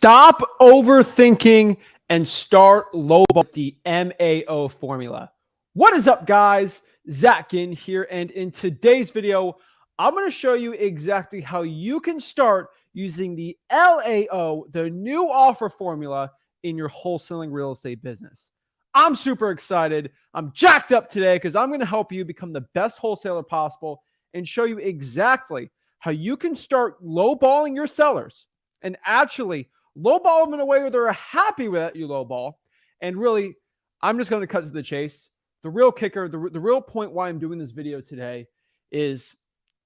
Stop overthinking and start lowballing the MAO formula. What is up, guys? Zach in here, and in today's video, I'm going to show you exactly how you can start using the LAO, the new offer formula, in your wholesaling real estate business. I'm super excited. I'm jacked up today because I'm going to help you become the best wholesaler possible and show you exactly how you can start lowballing your sellers and actually lowball them in a way where they're happy with that you lowball. And really, I'm just going to cut to the chase. The real kicker, the real point why I'm doing this video today is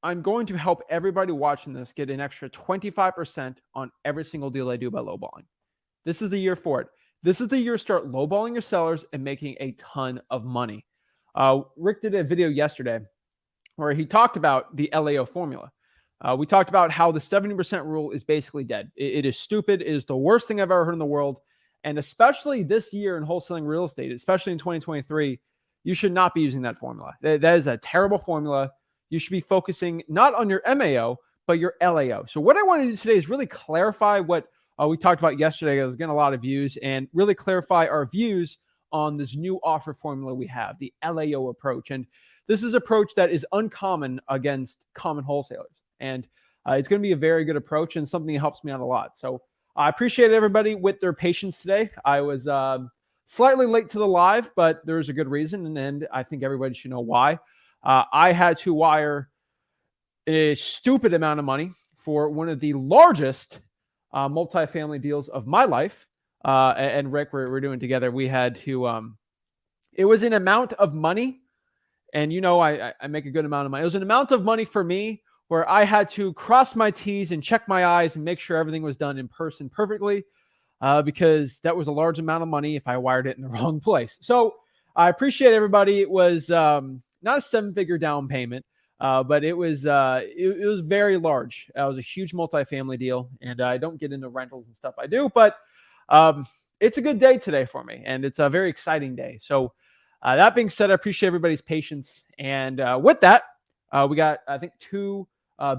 I'm going to help everybody watching this get an extra 25% on every single deal I do by lowballing. This is the year for it. This is the year to start lowballing your sellers and making a ton of money. Rick did a video yesterday where he talked about the LAO formula. We talked about how the 70% rule is basically dead. It is stupid. It is the worst thing I've ever heard in the world. And especially this year in wholesaling real estate, especially in 2023, you should not be using that formula. That is a terrible formula. You should be focusing not on your MAO, but your LAO. So what I want to do today is really clarify what we talked about yesterday. I was getting a lot of views, and really clarify our views on this new offer formula we have, the LAO approach. And this is an approach that is uncommon against common wholesalers. And it's going to be a very good approach and something that helps me out a lot. So I appreciate everybody with their patience today. I was slightly late to the live, but there's a good reason. And I think everybody should know why. I had to wire a stupid amount of money for one of the largest multifamily deals of my life. And Rick, we're doing together. We had to, it was an amount of money. And you know, I make a good amount of money. It was an amount of money for me where I had to cross my T's and check my I's and make sure everything was done in person perfectly, because that was a large amount of money if I wired it in the wrong place. So I appreciate everybody. It was not a 7-figure down payment, but it was very large. It was a huge multifamily deal, and I don't get into rentals and stuff I do, but it's a good day today for me, and it's a very exciting day. So that being said, I appreciate everybody's patience. And with that, we got, I think, 2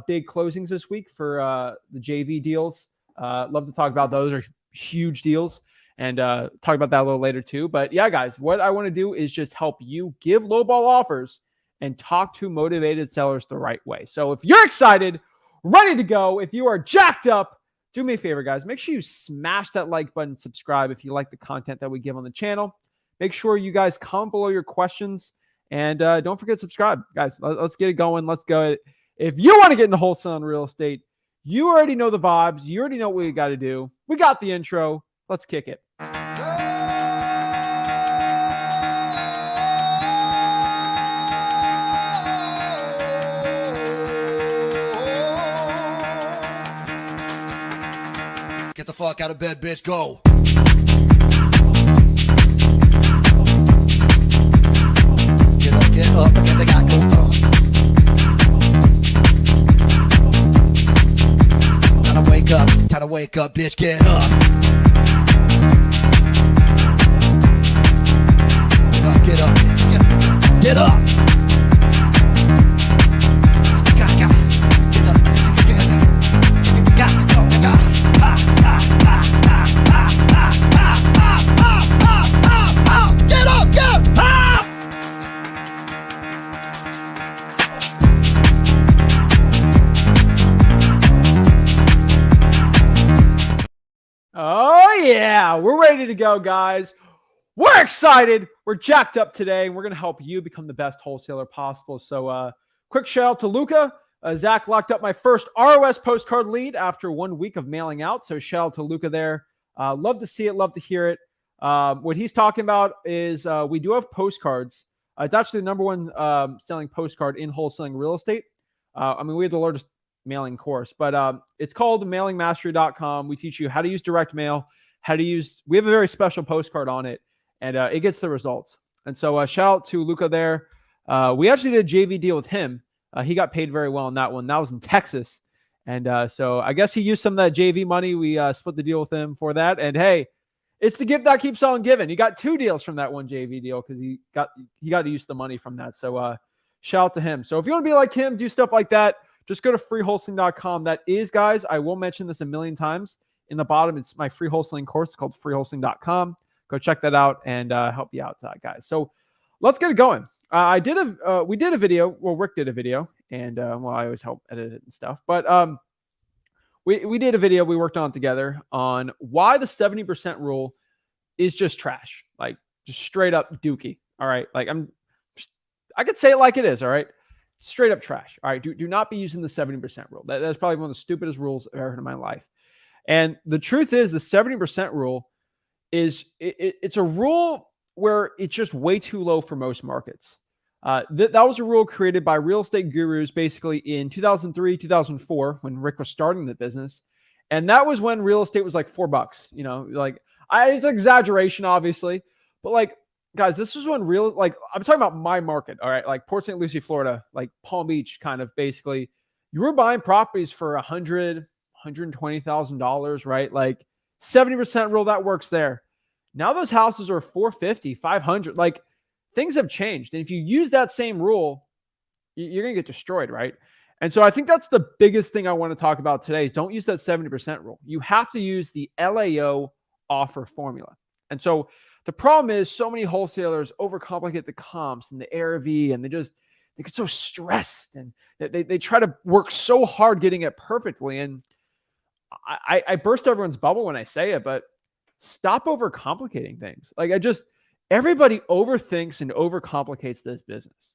big closings this week for the JV deals. Love to talk about those. Are huge deals, and talk about that a little later too. But yeah, guys, what I want to do is just help you give lowball offers and talk to motivated sellers the right way. So if you're excited, ready to go, if you are jacked up, do me a favor, guys. Make sure you smash that like button, subscribe if you like the content that we give on the channel. Make sure you guys comment below your questions, and don't forget to subscribe, guys. Let's get it going. Let's go. If you want to get into wholesaling real estate, you already know the vibes. You already know what we got to do. We got the intro. Let's kick it. Get the fuck out of bed, bitch. Go. Get up, get the guy go. Time to wake up, bitch, get up. Get up, get up. Yeah, we're ready to go, guys. We're excited. We're jacked up today, and we're going to help you become the best wholesaler possible. So quick shout out to Luca. Zach locked up my first ROS postcard lead after 1 week of mailing out. So shout out to Luca there. Love to see it. Love to hear it. What he's talking about is we do have postcards. It's actually the #1 selling postcard in wholesaling real estate. I mean, we have the largest mailing course, but it's called mailingmastery.com. We teach you how to use direct mail, we have a very special postcard on it, and it gets the results. And so shout out to Luca there. We actually did a JV deal with him. He got paid very well on that one. That was in Texas. And so I guess he used some of that JV money. We split the deal with him for that. And hey, it's the gift that keeps on giving. He got 2 deals from that one JV deal because he got to use the money from that. So shout out to him. So if you want to be like him, do stuff like that, just go to freewholesaling.com. That is, guys, I will mention this a million times, in the bottom, it's my free wholesaling course. It's called freewholesaling.com. Go check that out and help you out, guys. So let's get it going. We did a video. Well, Rick did a video, and well, I always help edit it and stuff. But we did a video. We worked on it together on why the 70% rule is just trash, like just straight up dookie. All right, like I could say it like it is. All right, straight up trash. All right, do not be using the 70% rule. That's probably one of the stupidest rules I've ever heard in my life. And the truth is, the 70% rule is it's a rule where it's just way too low for most markets. That was a rule created by real estate gurus basically in 2003, 2004, when Rick was starting the business. And that was when real estate was like $4, you know, like it's an exaggeration, obviously, but like, guys, this is when I'm talking about my market. All right. Like Port St. Lucie, Florida, like Palm Beach, kind of basically, you were buying properties for $120,000, right? Like 70% rule, that works there. Now those houses are 450, 500, like things have changed. And if you use that same rule, you're going to get destroyed, right? And so I think that's the biggest thing I want to talk about today is don't use that 70% rule. You have to use the LAO Offer Formula. And so the problem is so many wholesalers overcomplicate the comps and the ARV, and they get so stressed, and they try to work so hard getting it perfectly. And I burst everyone's bubble when I say it, but stop overcomplicating things. Like everybody overthinks and overcomplicates this business.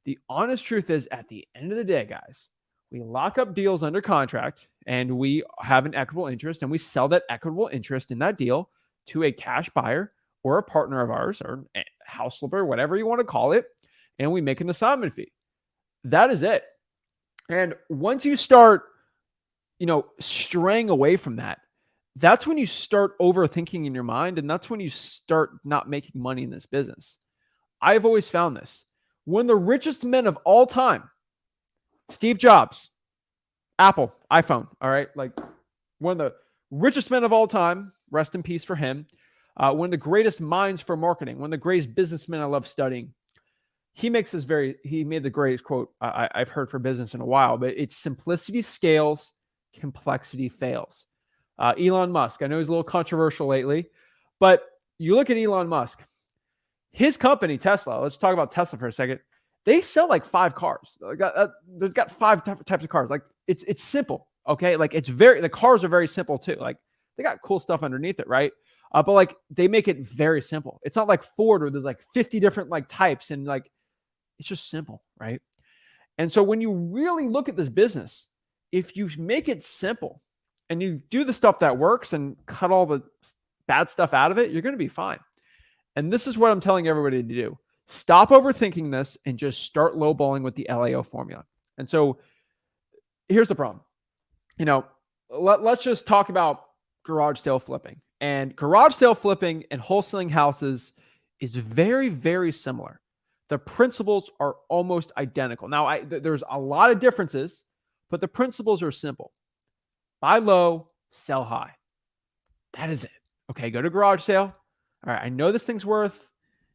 The honest truth is, at the end of the day, guys, we lock up deals under contract and we have an equitable interest, and we sell that equitable interest in that deal to a cash buyer or a partner of ours or a house flipper, whatever you want to call it. And we make an assignment fee. That is it. And once you start, straying away from that, that's when you start overthinking in your mind. And that's when you start not making money in this business. I've always found this. One of the richest men of all time, Steve Jobs, Apple, iPhone, all right? Like one of the richest men of all time, rest in peace for him. One of the greatest minds for marketing, one of the greatest businessmen I love studying. He made the greatest quote I've heard for business in a while, but it's simplicity scales, complexity fails. Elon Musk, I know he's a little controversial lately, but you look at Elon Musk, his company, Tesla, let's talk about Tesla for a second. They sell like 5 cars. There's got 5 types of cars. Like it's simple. Okay. Like the cars are very simple too. Like they got cool stuff underneath it. Right. But like they make it very simple. It's not like Ford where there's like 50 different like types, and like, it's just simple. Right. And so when you really look at this business, if you make it simple and you do the stuff that works and cut all the bad stuff out of it, you're going to be fine. And this is what I'm telling everybody to do. Stop overthinking this and just start lowballing with the LAO formula. And so here's the problem. Let's just talk about garage sale flipping. And garage sale flipping and wholesaling houses is very, very similar. The principles are almost identical. Now, there's a lot of differences, but the principles are simple. Buy low, sell high. That is it. Okay, go to garage sale. All right, I know this thing's worth,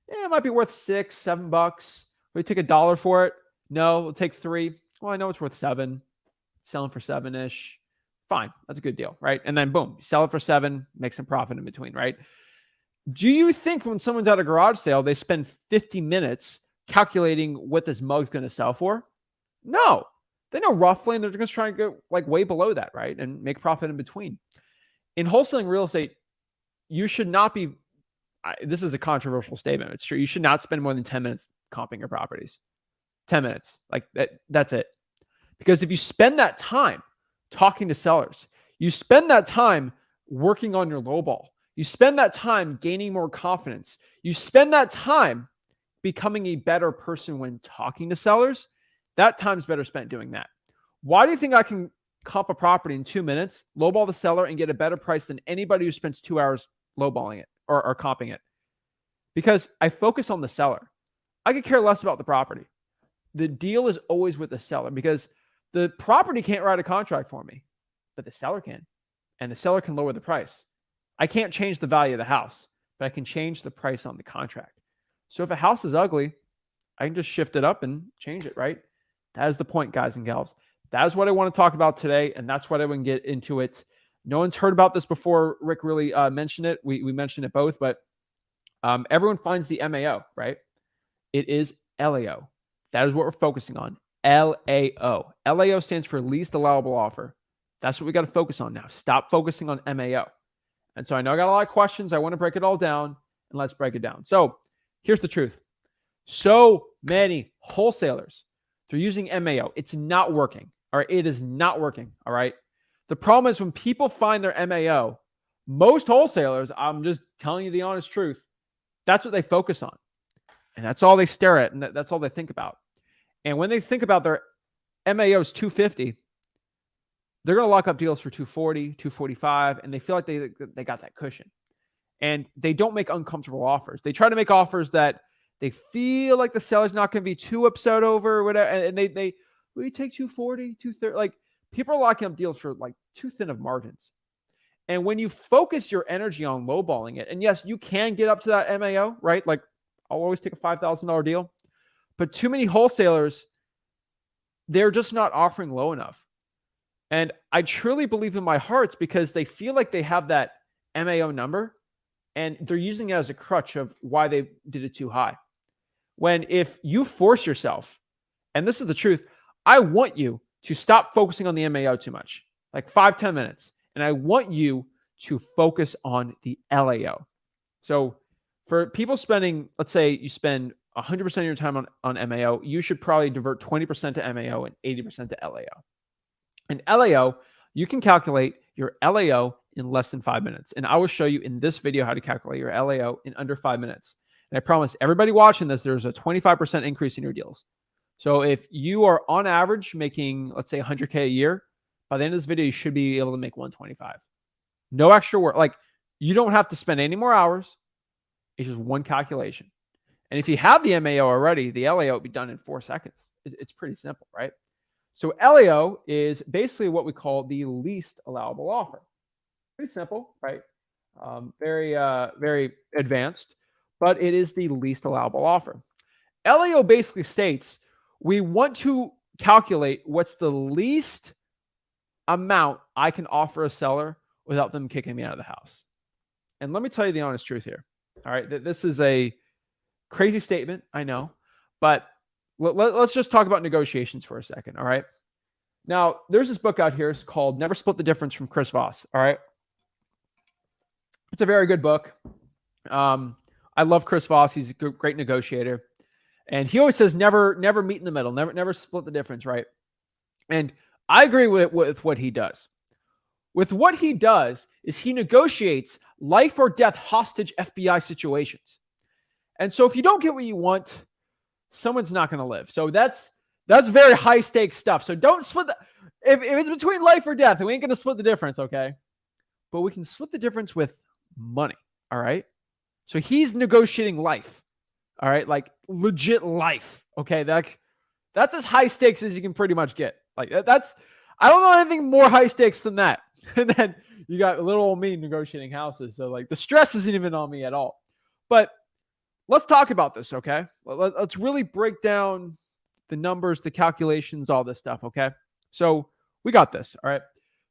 it might be worth $6, $7. We take $1 for it. No, we'll take 3. Well, I know it's worth 7. Selling for 7-ish. Fine, that's a good deal, right? And then boom, sell it for 7, make some profit in between, right? Do you think when someone's at a garage sale, they spend 50 minutes calculating what this mug's going to sell for? No, they know roughly, and they're going to try and go like way below that, right? And make profit in between. In wholesaling real estate, you should not be, this is a controversial statement. It's true. You should not spend more than 10 minutes comping your properties. 10 minutes. Like that's it. Because if you spend that time talking to sellers, you spend that time working on your lowball, you spend that time gaining more confidence, you spend that time becoming a better person when talking to sellers, that time's better spent doing that. Why do you think I can comp a property in 2 minutes, lowball the seller, and get a better price than anybody who spends 2 hours lowballing it or comping it? Because I focus on the seller. I could care less about the property. The deal is always with the seller, because the property can't write a contract for me, but the seller can. And the seller can lower the price. I can't change the value of the house, but I can change the price on the contract. So if a house is ugly, I can just shift it up and change it, right? That is the point, guys and gals. That is what I want to talk about today, and that's what I want to get into it. No one's heard about this before. Rick really mentioned it. We mentioned it both, but everyone finds the MAO, right? It is LAO. That is what we're focusing on. LAO. LAO stands for least allowable offer. That's what we got to focus on now. Stop focusing on MAO. And so I know I got a lot of questions. I want to break it all down, and let's break it down. So here's the truth. So many wholesalers, they're using MAO. It's not working. All right. It is not working. All right. The problem is when people find their MAO, most wholesalers, I'm just telling you the honest truth, that's what they focus on. And that's all they stare at. And that's all they think about. And when they think about their MAOs 250, they're going to lock up deals for 240, 245, and they feel like they got that cushion. And they don't make uncomfortable offers. They try to make offers that they feel like the seller's not going to be too upset over or whatever. And they will you take 240, 230? Like, people are locking up deals for like too thin of margins. And when you focus your energy on lowballing it, and yes, you can get up to that MAO, right? Like, I'll always take a $5,000 deal. But too many wholesalers, they're just not offering low enough. And I truly believe in my heart because they feel like they have that MAO number and they're using it as a crutch of why they did it too high. When if you force yourself, and this is the truth, I want you to stop focusing on the MAO too much, like 5-10 minutes. And I want you to focus on the LAO. So for people spending, let's say you spend 100% of your time on MAO, you should probably divert 20% to MAO and 80% to LAO. And LAO, you can calculate your LAO in less than 5 minutes. And I will show you in this video how to calculate your LAO in under 5 minutes. And I promise everybody watching this, there's a 25% increase in your deals. So if you are on average making, let's say 100K a year, by the end of this video, you should be able to make 125. No extra work. Like, you don't have to spend any more hours. It's just one calculation. And if you have the MAO already, the LAO will be done in 4 seconds. It's pretty simple, right? So LAO is basically what we call the least allowable offer. Pretty simple, right? Very advanced, but it is the least allowable offer. LAO basically states we want to calculate what's the least amount I can offer a seller without them kicking me out of the house. And let me tell you the honest truth here. All right, this is a crazy statement, I know, but let's just talk about negotiations for a second. All right. Now, there's this book out here. It's called Never Split the Difference from Chris Voss. All right. It's a very good book. I love Chris Voss. He's a great negotiator. And he always says, never meet in the middle, never split the difference. Right. And I agree with what he does. With what he does is he negotiates life or death hostage FBI situations. And so if you don't get what you want, someone's not going to live. So that's very high stakes stuff. So don't split if it's between life or death, we ain't going to split the difference. Okay. But we can split the difference with money. All right. So he's negotiating life. All right. Like legit life. Okay. That's as high stakes as you can pretty much get. Like I don't know anything more high stakes than that. And then you got little old me negotiating houses. So like the stress isn't even on me at all. But let's talk about this, okay? Let's really break down the numbers, the calculations, all this stuff, okay? So we got this, all right?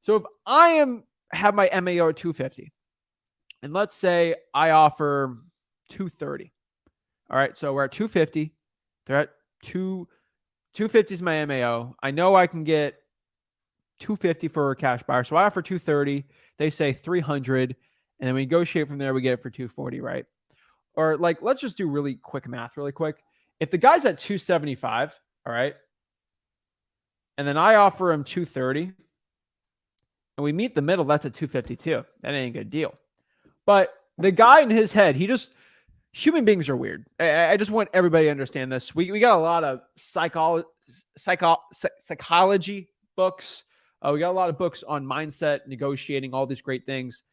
So if I have my MAO at 250, and let's say I offer 230, all right? So we're at 250. They're at 250 is my MAO. I know I can get 250 for a cash buyer. So I offer 230. They say 300. And then we negotiate from there. We get it for 240, right? Or like, let's just do really quick math really quick. If the guy's at 275, all right, and then I offer him 230, and we meet the middle, that's at 252. That ain't a good deal. But the guy in his head, human beings are weird. I just want everybody to understand this. We got a lot of psychology books. We got a lot of books on mindset, negotiating, all these great things.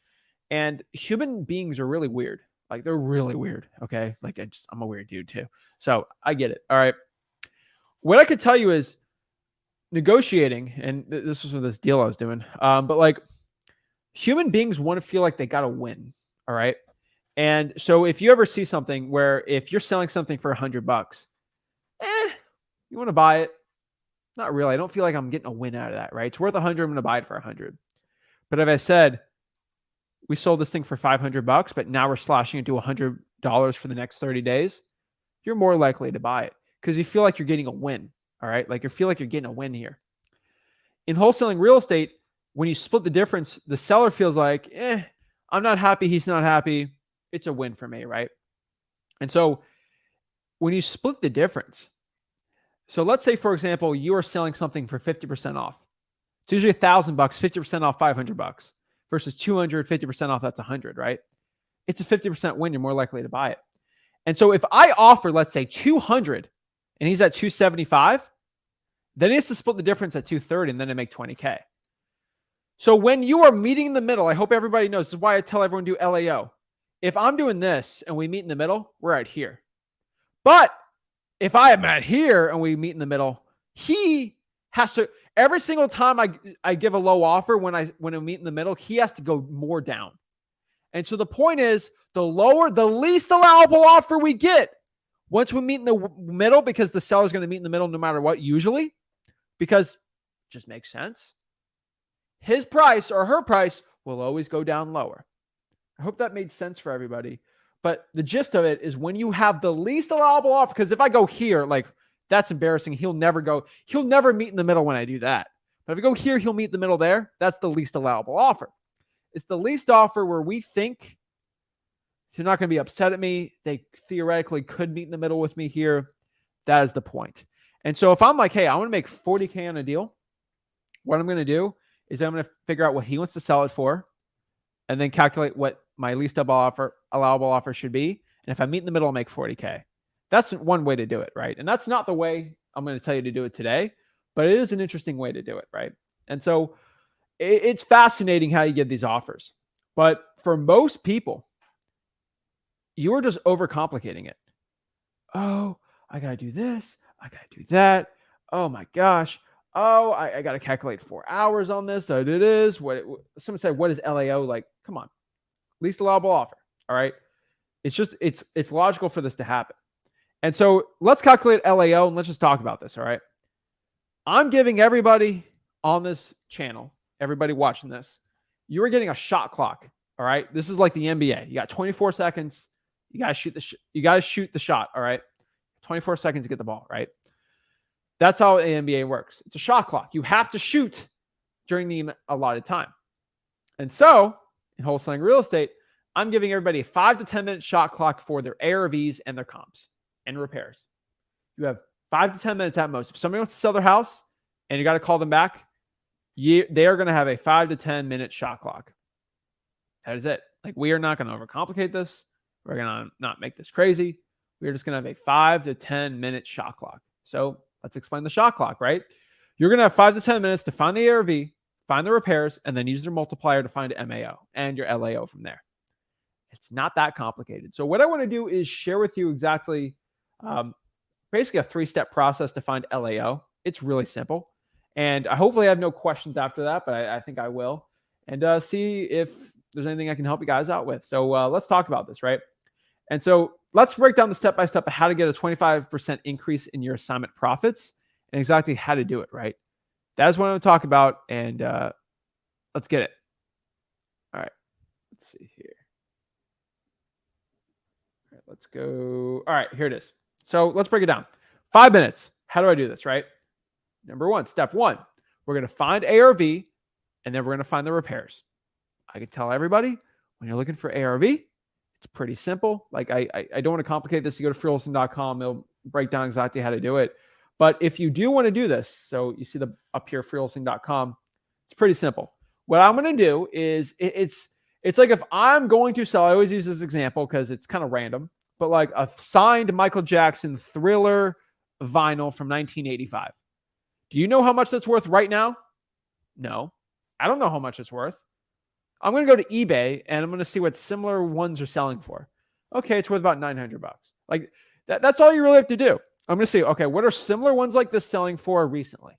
And human beings are really weird. Like, they're really weird. Okay. Like, I'm a weird dude too. So I get it. All right. What I could tell you is negotiating, and this was with this deal I was doing. But like, human beings want to feel like they got to win. All right. And so if you ever see something where if you're selling something for $100, you want to buy it. Not really. I don't feel like I'm getting a win out of that, right? It's worth 100. I'm going to buy it for 100. But if I said, we sold this thing for $500, but now we're slashing it to $100 for the next 30 days, you're more likely to buy it because you feel like you're getting a win. All right. Like you feel like you're getting a win here. In wholesaling real estate, when you split the difference, the seller feels like, I'm not happy. He's not happy. It's a win for me. Right. And so when you split the difference, so let's say, for example, you are selling something for 50% off. It's usually $1,000, 50% off $500 versus 200, 50% off. That's 100, right? It's a 50% win. You're more likely to buy it. And so if I offer, let's say 200 and he's at 275, then he has to split the difference at 230 and then I make 20K. So when you are meeting in the middle, I hope everybody knows, this is why I tell everyone to do LAO. If I'm doing this and we meet in the middle, we're at here. But if I am at here and we meet in the middle, he has to, every single time I give a low offer, when we meet in the middle, he has to go more down. And so the point is, the least allowable offer we get once we meet in the middle, because the seller's going to meet in the middle no matter what, usually, because it just makes sense. His price or her price will always go down lower. I hope that made sense for everybody. But the gist of it is when you have the least allowable offer, because if I go here, like that's embarrassing. He'll never meet in the middle when I do that. But if I go here, he'll meet in the middle there. That's the least allowable offer. It's the least offer where we think they're not going to be upset at me. They theoretically could meet in the middle with me here. That is the point. And so if I'm like, hey, I want to make 40K on a deal, what I'm going to do is I'm going to figure out what he wants to sell it for and then calculate what my least allowable offer should be. And if I meet in the middle, I'll make 40K. That's one way to do it, right? And that's not the way I'm going to tell you to do it today, but it is an interesting way to do it, right? And so it's fascinating how you get these offers. But for most people, you are just overcomplicating it. Oh, I got to do this. I got to do that. Oh my gosh. Oh, I got to calculate 4 hours on this. So it is. Someone said, what is LAO? Like, come on. Least allowable offer. All right. It's just, it's logical for this to happen. And so let's calculate LAO and let's just talk about this. All right. I'm giving everybody on this channel, everybody watching this, you are getting a shot clock. All right. This is like the NBA. You got 24 seconds. You guys shoot the shot. All right. 24 seconds to get the ball. Right. That's how the NBA works. It's a shot clock. You have to shoot during the allotted time. And so in wholesaling real estate, I'm giving everybody a 5 to 10 minute shot clock for their ARVs and their comps and repairs. You have 5 to 10 minutes at most. If somebody wants to sell their house and you got to call them back, they are going to have a 5 to 10 minute shot clock. That is it. Like, we are not going to overcomplicate this. We're going to not make this crazy. We're just going to have a 5 to 10 minute shot clock. So let's explain the shot clock, right? You're going to have 5 to 10 minutes to find the ARV, find the repairs, and then use your multiplier to find MAO and your LAO from there. It's not that complicated. So what I want to do is share with you exactly basically a 3-step process to find LAO. It's really simple. And hopefully I have no questions after that, but I think I will. And see if there's anything I can help you guys out with. So let's talk about this, right? And so let's break down the step-by-step of how to get a 25% increase in your assignment profits and exactly how to do it, right? That is what I'm going to talk about, and let's get it. All right, let's see here. All right, let's go. All right, here it is. So let's break it down. 5 minutes. How do I do this, right? Number one, step one, we're going to find ARV, and then we're going to find the repairs. I can tell everybody when you're looking for ARV, it's pretty simple. Like I don't want to complicate this. You go to freewholesaling.com. It'll break down exactly how to do it. But if you do want to do this, so you see the up here, freewholesaling.com, it's pretty simple. What I'm going to do is it's like if I'm going to sell, I always use this example because it's kind of random, but like a signed Michael Jackson Thriller vinyl from 1985. Do you know how much that's worth right now? No, I don't know how much it's worth. I'm going to go to eBay and I'm going to see what similar ones are selling for. Okay, it's worth about $900. Like that's all you really have to do. I'm going to see, okay, what are similar ones like this selling for recently?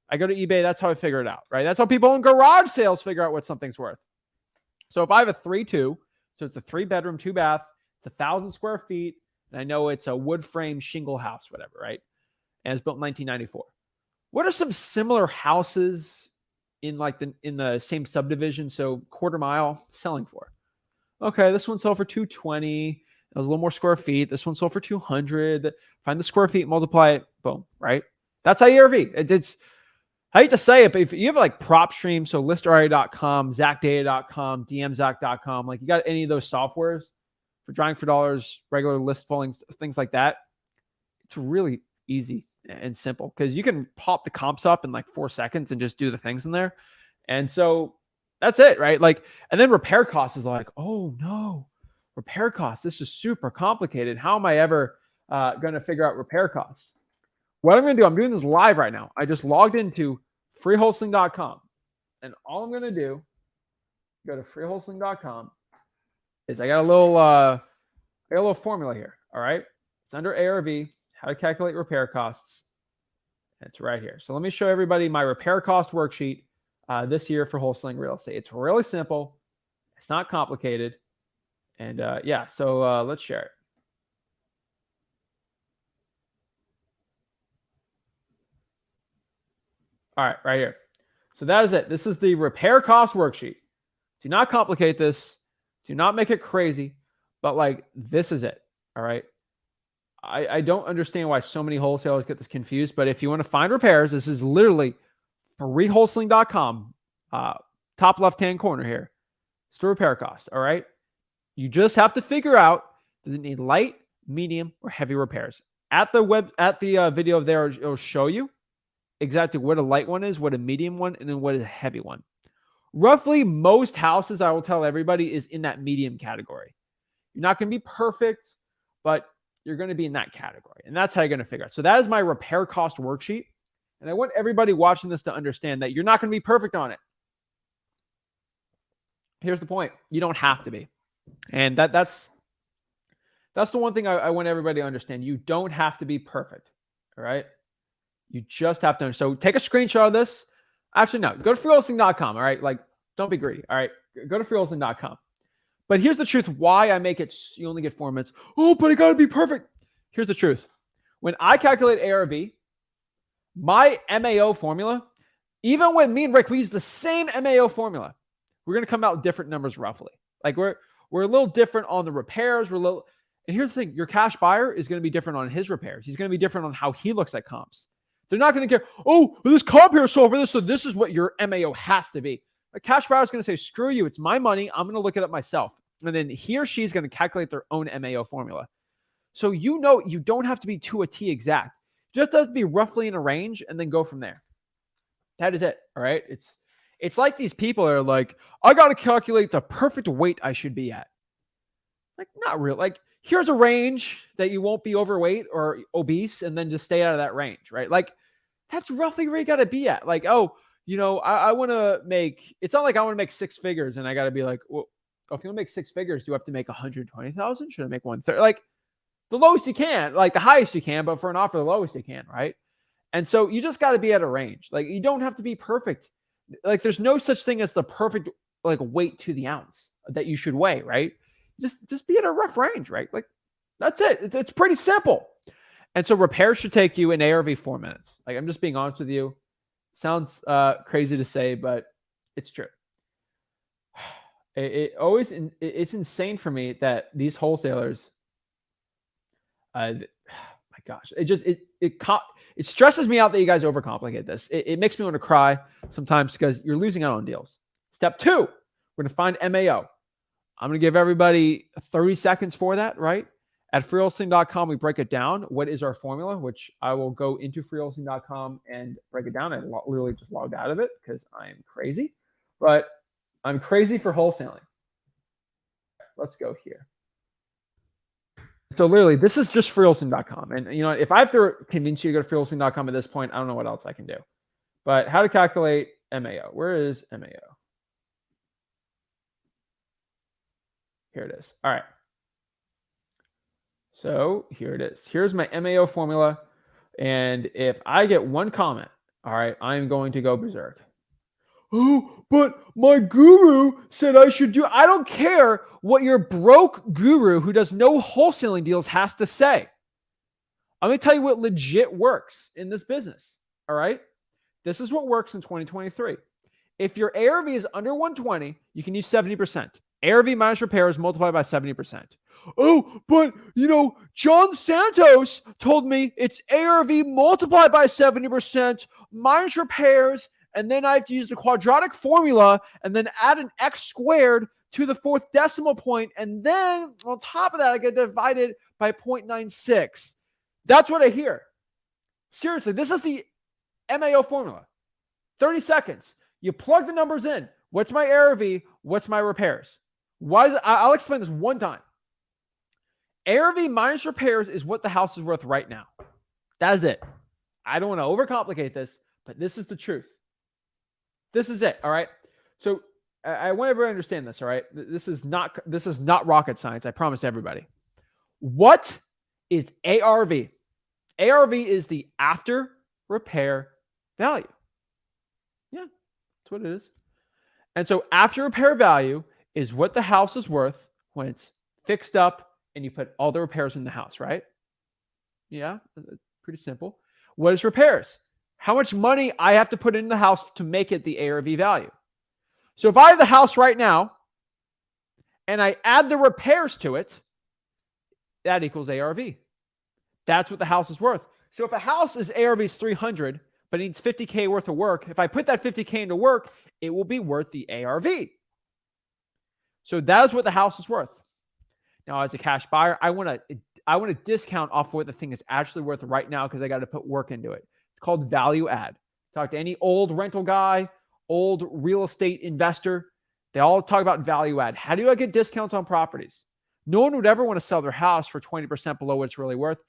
I go to eBay. That's how I figure it out, right? That's how people in garage sales figure out what something's worth. So if I have a 3-2, so it's a 3-bedroom, 2-bath, it's 1,000 square feet, and I know it's a wood frame shingle house, whatever, right? And it's built in 1994. What are some similar houses in the same subdivision. So quarter mile selling for. Okay, this one sold for 220. It was a little more square feet. This one sold for 200. Find the square feet, multiply it, boom, right? That's IERV. It's I hate to say it, but if you have like PropStream, so listarea.com, ZachData.com, DMZach.com, like you got any of those softwares for drawing for dollars, regular list pullings, things like that, it's really easy and simple because you can pop the comps up in like 4 seconds and just do the things in there. And so that's it, right? Like, and then repair costs is like, oh no, repair costs. This is super complicated. How am I ever going to figure out repair costs? What I'm going to do, I'm doing this live right now. I just logged into freewholesaling.com. And all I'm going to do, go to freewholesaling.com, is I got a little formula here. All right. It's under ARV, how to calculate repair costs. It's right here. So let me show everybody my repair cost worksheet this year for wholesaling real estate. It's really simple. It's not complicated. And yeah, so let's share it. All right, right here. So that is it. This is the repair cost worksheet. Do not complicate this. Do not make it crazy. But like, this is it. All right. I don't understand why so many wholesalers get this confused. But if you want to find repairs, this is literally freewholesaling.com. Top left-hand corner here. It's the repair cost. All right. You just have to figure out, does it need light, medium, or heavy repairs? At the video there, it'll show you exactly what a light one is, what a medium one, and then what is a heavy one. Roughly most houses, I will tell everybody, is in that medium category. You're not going to be perfect, but you're going to be in that category. And that's how you're going to figure out. So that is my repair cost worksheet. And I want everybody watching this to understand that you're not going to be perfect on it. Here's the point. You don't have to be. And that's the one thing I want everybody to understand. You don't have to be perfect. All right. You just have to. So take a screenshot of this. Actually, no, go to freewholesaling.com. All right. Like, don't be greedy. All right. Go to freewholesaling.com. But here's the truth. Why I make it, you only get 4 minutes. Oh, but I got to be perfect. Here's the truth. When I calculate ARV, my MAO formula, even when me and Rick, we use the same MAO formula, we're going to come out with different numbers roughly. Like we're a little different on the repairs. And here's the thing. Your cash buyer is going to be different on his repairs. He's going to be different on how he looks at comps. They're not going to care, oh, this comp here sold for this, so this is what your MAO has to be. A cash buyer is going to say, screw you, it's my money. I'm going to look it up myself. And then he or she is going to calculate their own MAO formula. So you know you don't have to be to a T exact. Just have to be roughly in a range and then go from there. That is it. All right. It's like these people are like, I got to calculate the perfect weight I should be at. Like, not real. Like, here's a range that you won't be overweight or obese and then just stay out of that range, right? Like, that's roughly where you got to be at. Like, oh, you know, I want to make, it's not like I want to make 6 figures and I got to be like, well, if you want to make 6 figures, do you have to make 120,000? Should I make 130? Like, the lowest you can, like the highest you can, but for an offer, the lowest you can, right? And so you just got to be at a range. Like, you don't have to be perfect. Like, there's no such thing as the perfect, like, weight to the ounce that you should weigh, right? Just be at a rough range, right? Like, that's it. It's pretty simple. And so repairs should take you in ARV 4 minutes. Like, I'm just being honest with you. Sounds crazy to say, but it's true. It's insane for me that these wholesalers, my gosh, it stresses me out that you guys overcomplicate this. It makes me want to cry sometimes because you're losing out on deals. Step 2, we're going to find MAO. I'm going to give everybody 30 seconds for that, right? At freewholesaling.com, we break it down. What is our formula? Which I will go into freewholesaling.com and break it down. I literally just logged out of it because I'm crazy. But I'm crazy for wholesaling. Let's go here. So literally, this is just freewholesaling.com. And you know, if I have to convince you to go to freewholesaling.com at this point, I don't know what else I can do. But how to calculate MAO. Where is MAO? Here it is. All right. So here it is. Here's my MAO formula. And if I get one comment, all right, I'm going to go berserk. Oh, but my guru said I should do. I don't care what your broke guru who does no wholesaling deals has to say. I'm going to tell you what legit works in this business. All right. This is what works in 2023. If your ARV is under 120, you can use 70%. ARV minus repairs multiplied by 70%. Oh, but John Santos told me it's ARV multiplied by 70% minus repairs, and then I have to use the quadratic formula and then add an x squared to the fourth decimal point, and then on top of that, I get divided by 0.96. That's what I hear. Seriously, this is the MAO formula. 30 seconds. You plug the numbers in. What's my ARV? What's my repairs? Why is it? I'll explain this one time. ARV minus repairs is what the house is worth right now. That is it. I don't want to overcomplicate this, but this is the truth. This is it. All right. So I want everyone to understand this. All right. This is not rocket science. I promise everybody. What is ARV? ARV is the after repair value. Yeah, that's what it is. And so after repair value is what the house is worth when it's fixed up and you put all the repairs in the house, right? Yeah, pretty simple. What is repairs? How much money I have to put in the house to make it the ARV value. So if I have the house right now and I add the repairs to it, that equals ARV. That's what the house is worth. So if a house is ARV is 300, but it needs 50K worth of work, if I put that 50K into work, it will be worth the ARV. So that is what the house is worth. Now, as a cash buyer, I want to discount off what the thing is actually worth right now because I got to put work into it. It's called value add. Talk to any old rental guy, old real estate investor. They all talk about value add. How do I get discounts on properties? No one would ever want to sell their house for 20% below what it's really worth.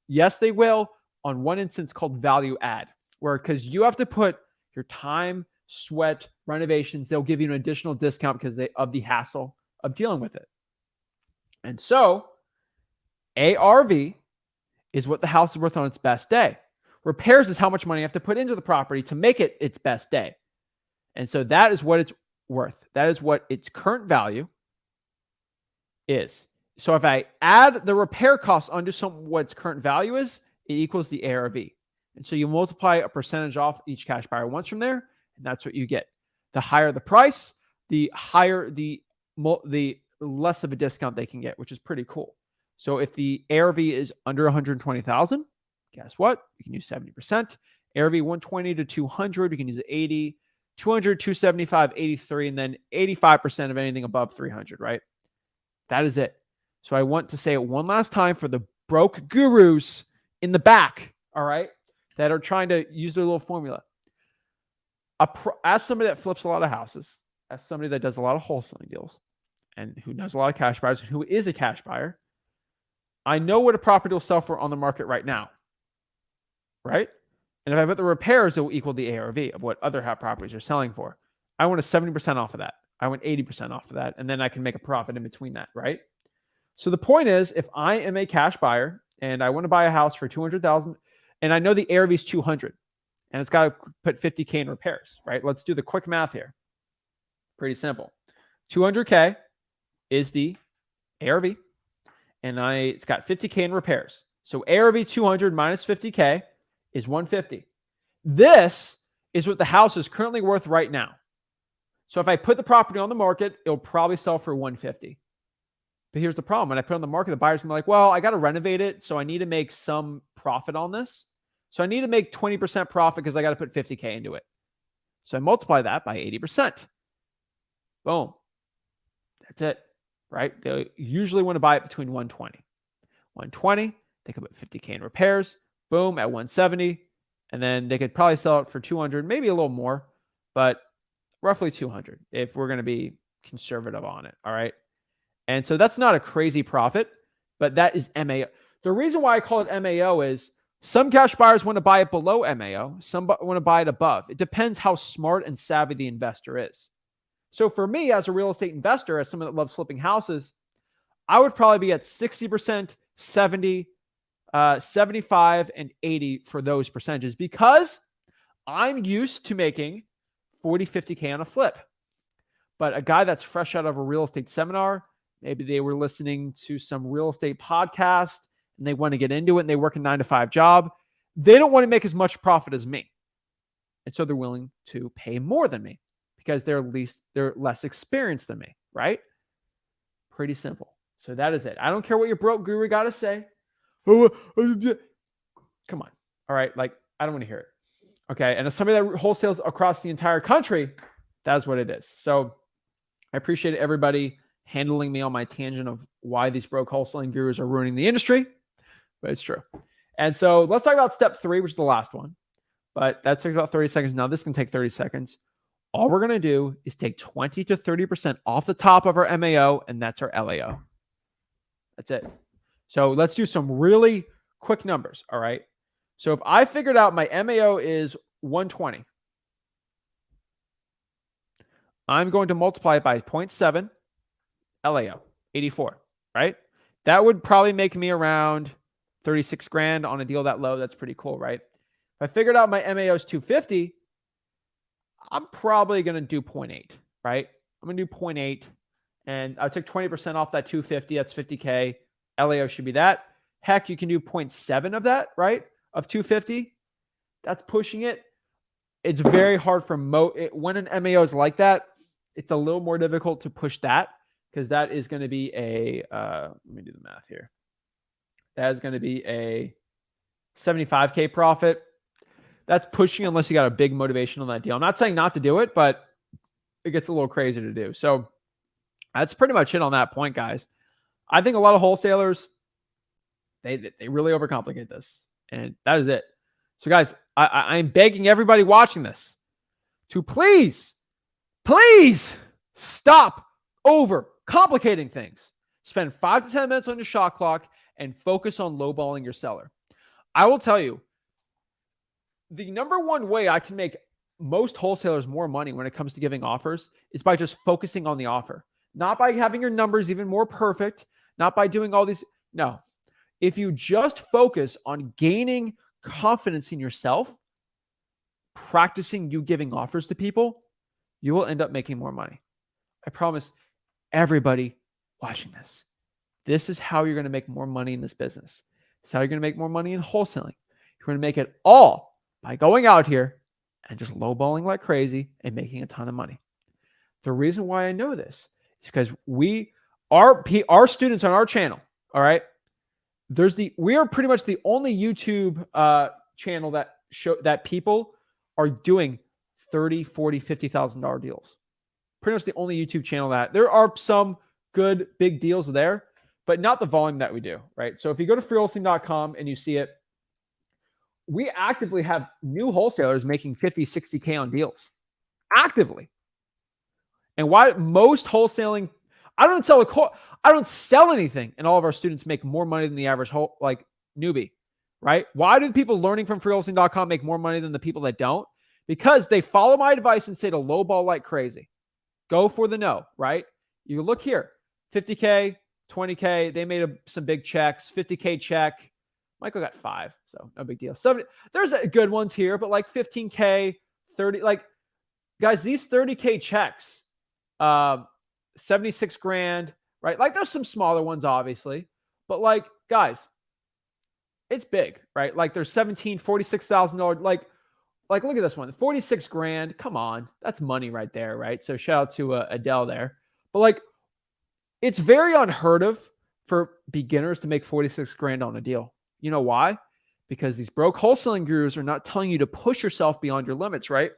Yes, they will on one instance called value add, where because you have to put your time, sweat, renovations, they'll give you an additional discount because of the hassle of dealing with it. And so ARV is what the house is worth on its best day. Repairs is how much money you have to put into the property to make it its best day. And so that is what it's worth. That is what its current value is. So if I add the repair costs onto what its current value is, it equals the ARV. And so you multiply a percentage off each cash buyer wants from there, and that's what you get. The higher the price, the higher the less of a discount they can get, which is pretty cool. So if the ARV is under 120,000, guess what? You can use 70%. ARV 120 to 200, you can use 80, 200, 275, 83, and then 85% of anything above 300, right? That is it. So I want to say it one last time for the broke gurus in the back, all right, that are trying to use their little formula. As somebody that flips a lot of houses, as somebody that does a lot of wholesaling deals, and who knows a lot of cash buyers, and who is a cash buyer, I know what a property will sell for on the market right now, right? And if I put the repairs, it will equal the ARV of what other properties are selling for. I want a 70% off of that. I want 80% off of that. And then I can make a profit in between that, right? So the point is, if I am a cash buyer and I want to buy a house for $200,000 and I know the ARV is 200 and it's got to put 50K in repairs, right? Let's do the quick math here. Pretty simple. 200K is the ARV and it's got 50K in repairs. So ARV 200 minus 50K is 150. This is what the house is currently worth right now. So if I put the property on the market, it'll probably sell for 150. But here's the problem. When I put it on the market, the buyer's gonna be like, well, I got to renovate it. So I need to make some profit on this. So I need to make 20% profit because I got to put 50K into it. So I multiply that by 80%. Boom. That's it, right? They usually want to buy it between 120. 120, they could put 50K in repairs. Boom, at 170. And then they could probably sell it for 200, maybe a little more, but roughly 200 if we're going to be conservative on it. All right. And so that's not a crazy profit, but that is MAO. The reason why I call it MAO is some cash buyers want to buy it below MAO. Some want to buy it above. It depends how smart and savvy the investor is. So for me, as a real estate investor, as someone that loves flipping houses, I would probably be at 60%, 70, 75, and 80 for those percentages because I'm used to making 40, 50K on a flip. But a guy that's fresh out of a real estate seminar, maybe they were listening to some real estate podcast and they want to get into it and they work a 9-to-5 job. They don't want to make as much profit as me. And so they're willing to pay more than me. because they're less experienced than me, right? Pretty simple. So that is it. I don't care what your broke guru got to say. Come on. All right. Like, I don't want to hear it. Okay. And as somebody that wholesales across the entire country, that's what it is. So I appreciate everybody handling me on my tangent of why these broke wholesaling gurus are ruining the industry, but it's true. And so let's talk about step 3, which is the last one, but that takes about 30 seconds. Now this can take 30 seconds. All we're going to do is take 20 to 30% off the top of our MAO, and that's our LAO. That's it. So let's do some really quick numbers. All right. So if I figured out my MAO is 120, I'm going to multiply it by 0.7 LAO, 84, right? That would probably make me around 36 grand on a deal that low. That's pretty cool, right? If I figured out my MAO is 250, I'm probably going to do 0.8, right? I'm going to do 0.8, and I took 20% off that 250. That's 50K. LAO should be that. Heck, you can do 0.7 of that, right? Of 250. That's pushing it. It's very hard for when an MAO is like that, it's a little more difficult to push that, because that is going to be a, let me do the math here. That is going to be a 75K profit. That's pushing unless you got a big motivation on that deal. I'm not saying not to do it, but it gets a little crazy to do. So that's pretty much it on that point, guys. I think a lot of wholesalers, they really overcomplicate this, and that is it. So guys, I'm begging everybody watching this to please stop overcomplicating things. Spend 5 to 10 minutes on your shot clock and focus on lowballing your seller. I will tell you, the number one way I can make most wholesalers more money when it comes to giving offers is by just focusing on the offer, not by having your numbers even more perfect, not by doing all these. No, if you just focus on gaining confidence in yourself, practicing you giving offers to people, you will end up making more money. I promise everybody watching this. This is how you're going to make more money in this business. This is how you're going to make more money in wholesaling. You're going to make it all by going out here and just lowballing like crazy and making a ton of money. The reason why I know this is because our students on our channel, all right, we are pretty much the only YouTube channel that people are doing $30,000, $40,000, $50,000 deals. Pretty much the only YouTube channel that there are some good big deals there, but not the volume that we do, right? So if you go to freewholesaling.com and you see it, we actively have new wholesalers making 50, 60K on deals actively. And why most wholesaling, I don't sell anything, and all of our students make more money than the average newbie, right? Why do people learning from freewholesaling.com make more money than the people that don't? Because they follow my advice and say to lowball like crazy. Go for the no, right? You look here, 50K, 20K, they made some big checks, 50K check. Michael got 5, so no big deal. 70, there's good ones here, but like 15K, 30, like guys, these 30K checks, 76 grand, right? Like there's some smaller ones, obviously, but like guys, it's big, right? Like there's $46,000, like look at this one, 46 grand. Come on, that's money right there, right? So shout out to Adele there, but like it's very unheard of for beginners to make 46 grand on a deal. You know why? Because these broke wholesaling gurus are not telling you to push yourself beyond your limits, right?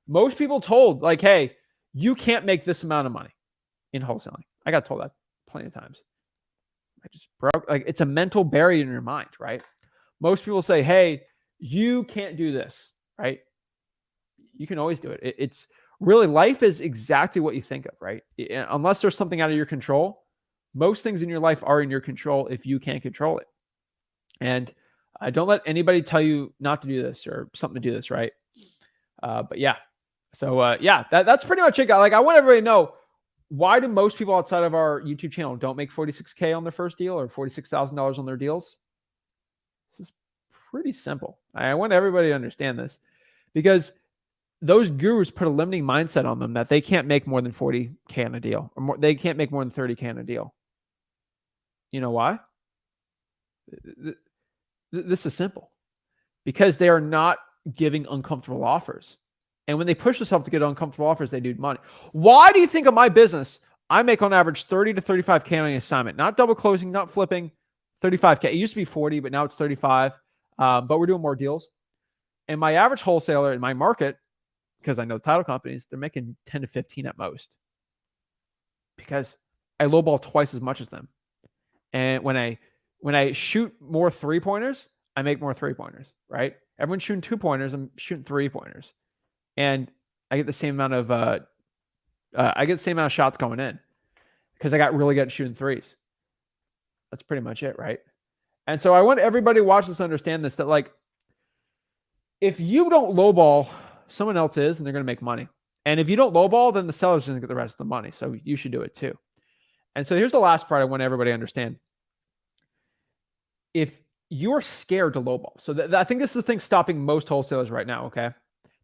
Most people told like, hey, you can't make this amount of money in wholesaling. I got told that plenty of times. I just broke, like it's a mental barrier in your mind, right? Most people say, hey, you can't do this, right? You can always do it. It's really, life is exactly what you think of, right? Unless there's something out of your control, most things in your life are in your control if you can't control it. And don't let anybody tell you not to do this or something to do this, right? But yeah. So yeah, that's pretty much it. Like I want everybody to know, why do most people outside of our YouTube channel don't make 46K on their first deal or $46,000 on their deals? This is pretty simple. I want everybody to understand this, because those gurus put a limiting mindset on them that they can't make more than 40K on a deal, or more, they can't make more than 30K on a deal. You know why? This is simple. Because they are not giving uncomfortable offers. And when they push themselves to get uncomfortable offers, they do money. Why do you think of my business? I make on average 30 to 35K on an assignment, not double closing, not flipping, 35K. It used to be 40, but now it's 35. But we're doing more deals. And my average wholesaler in my market, because I know the title companies, they're making 10 to 15 at most because I lowball twice as much as them. And when I shoot more 3-pointers, I make more 3-pointers, right? Everyone's shooting 2-pointers. I'm shooting 3-pointers. And I get the same amount of shots going in because I got really good at shooting 3s. That's pretty much it, right? And so I want everybody to watch this to understand this, that like, if you don't lowball, someone else is, and they're going to make money. And if you don't lowball, then the seller's going to get the rest of the money. So you should do it too. And so here's the last part I want everybody to understand. If you're scared to lowball, so I think this is the thing stopping most wholesalers right now, okay?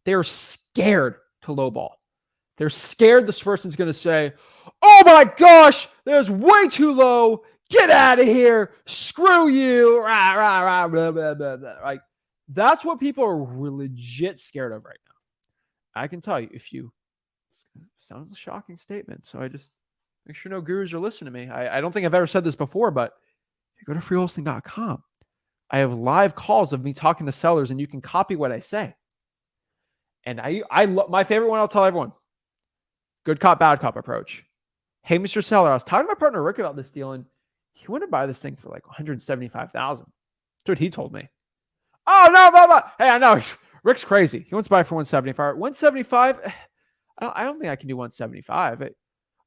They're scared to lowball. They're scared this person's going to say, oh my gosh, there's way too low. Get out of here. Screw you. Rah, rah, rah, blah, blah, blah, blah. Like, that's what people are legit scared of right now. I can tell you, sounds a shocking statement. So I just make sure no gurus are listening to me. I don't think I've ever said this before, but if you go to freewholesaling.com, I have live calls of me talking to sellers, and you can copy what I say. And my favorite one, I'll tell everyone, good cop, bad cop approach. Hey, Mr. Seller, I was talking to my partner Rick about this deal, and he wanted to buy this thing for like $175,000. That's what he told me. Oh, no, blah, blah. Hey, I know. Rick's crazy. He wants to buy for 175. 175? I don't think I can do 175.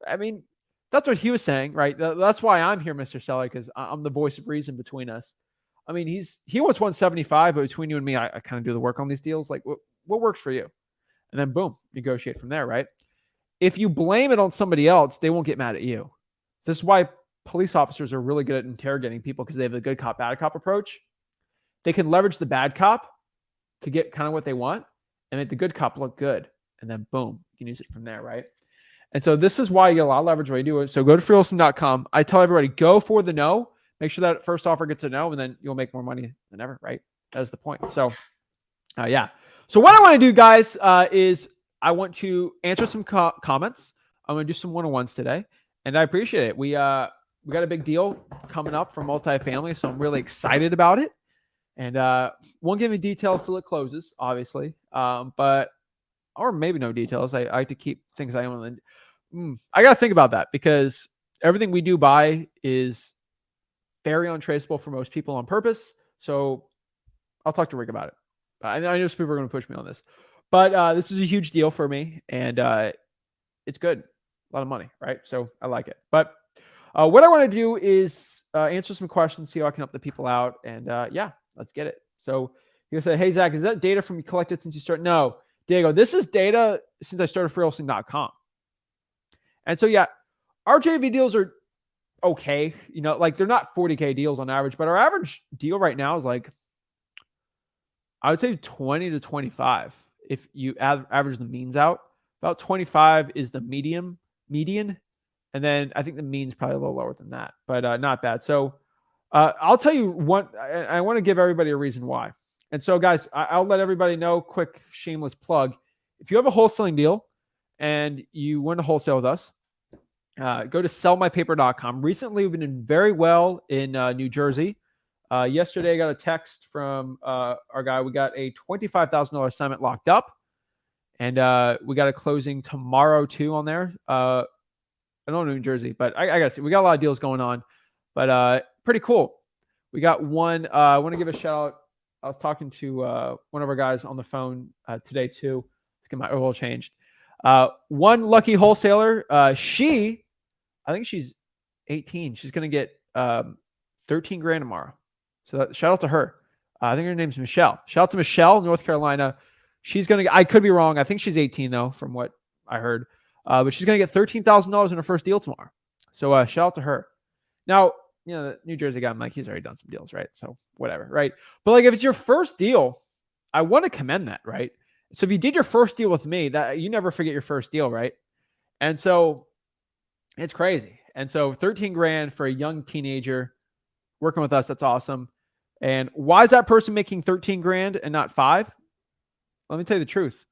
I mean, that's what he was saying, right? That's why I'm here, Mr. Seller, because I'm the voice of reason between us. I mean, he wants 175, but between you and me, I kind of do the work on these deals. Like, what works for you? And then boom, negotiate from there, right? If you blame it on somebody else, they won't get mad at you. This is why police officers are really good at interrogating people, because they have a good cop, bad cop approach. They can leverage the bad cop to get kind of what they want and make the good cop look good. And then boom, you can use it from there, right? And so this is why you get a lot of leverage when you do it. So go to freewholesaling.com. I tell everybody, go for the no. Make sure that first offer gets a no, and then you'll make more money than ever, right? That is the point. So yeah. So what I want to do, guys, is I want to answer some comments. I'm going to do some one-on-ones today, and I appreciate it. We got a big deal coming up for multifamily, so I'm really excited about it. And won't give me details till it closes, obviously, or maybe no details. I like to keep things I own. I got to think about that, because everything we do buy is very untraceable for most people on purpose. So I'll talk to Rick about it. I know some people are going to push me on this, but this is a huge deal for me, and it's good. A lot of money, right? So I like it. But what I want to do is answer some questions, see how I can help the people out, and yeah, let's get it. So you say, hey, Zach, is that data from you collected since you started? No, Diego, this is data since I started freewholesaling.com. And so, yeah, our JV deals are okay. You know, like, they're not 40K deals on average, but our average deal right now is like, I would say 20 to 25. If you average the means out, about 25 is the median. And then I think the mean's probably a little lower than that, but not bad. So I'll tell you one, I want to give everybody a reason why. And so, guys, I'll let everybody know, quick shameless plug. If you have a wholesaling deal and you want to wholesale with us, go to sellmypaper.com. Recently, we've been doing very well in New Jersey. Yesterday, I got a text from our guy. We got a $25,000 assignment locked up, and we got a closing tomorrow too on there. I don't know New Jersey, but I got to see. We got a lot of deals going on, but pretty cool. We got one. I want to give a shout out. I was talking to one of our guys on the phone today too. Let's get my oil changed. One lucky wholesaler. I think she's 18. She's going to get $13,000 tomorrow. So shout out to her. I think her name's Michelle. Shout out to Michelle, North Carolina. She's going to, I could be wrong. I think she's 18 though, from what I heard. But she's going to get $13,000 in her first deal tomorrow. So shout out to her. Now, you know, the New Jersey guy, I'm like, he's already done some deals, right? So whatever, right? But like, if it's your first deal, I want to commend that, right? So if you did your first deal with me, that you never forget your first deal, right? And so it's crazy. And so $13,000 for a young teenager working with us, that's awesome. And why is that person making $13,000 and not $5,000? Let me tell you the truth.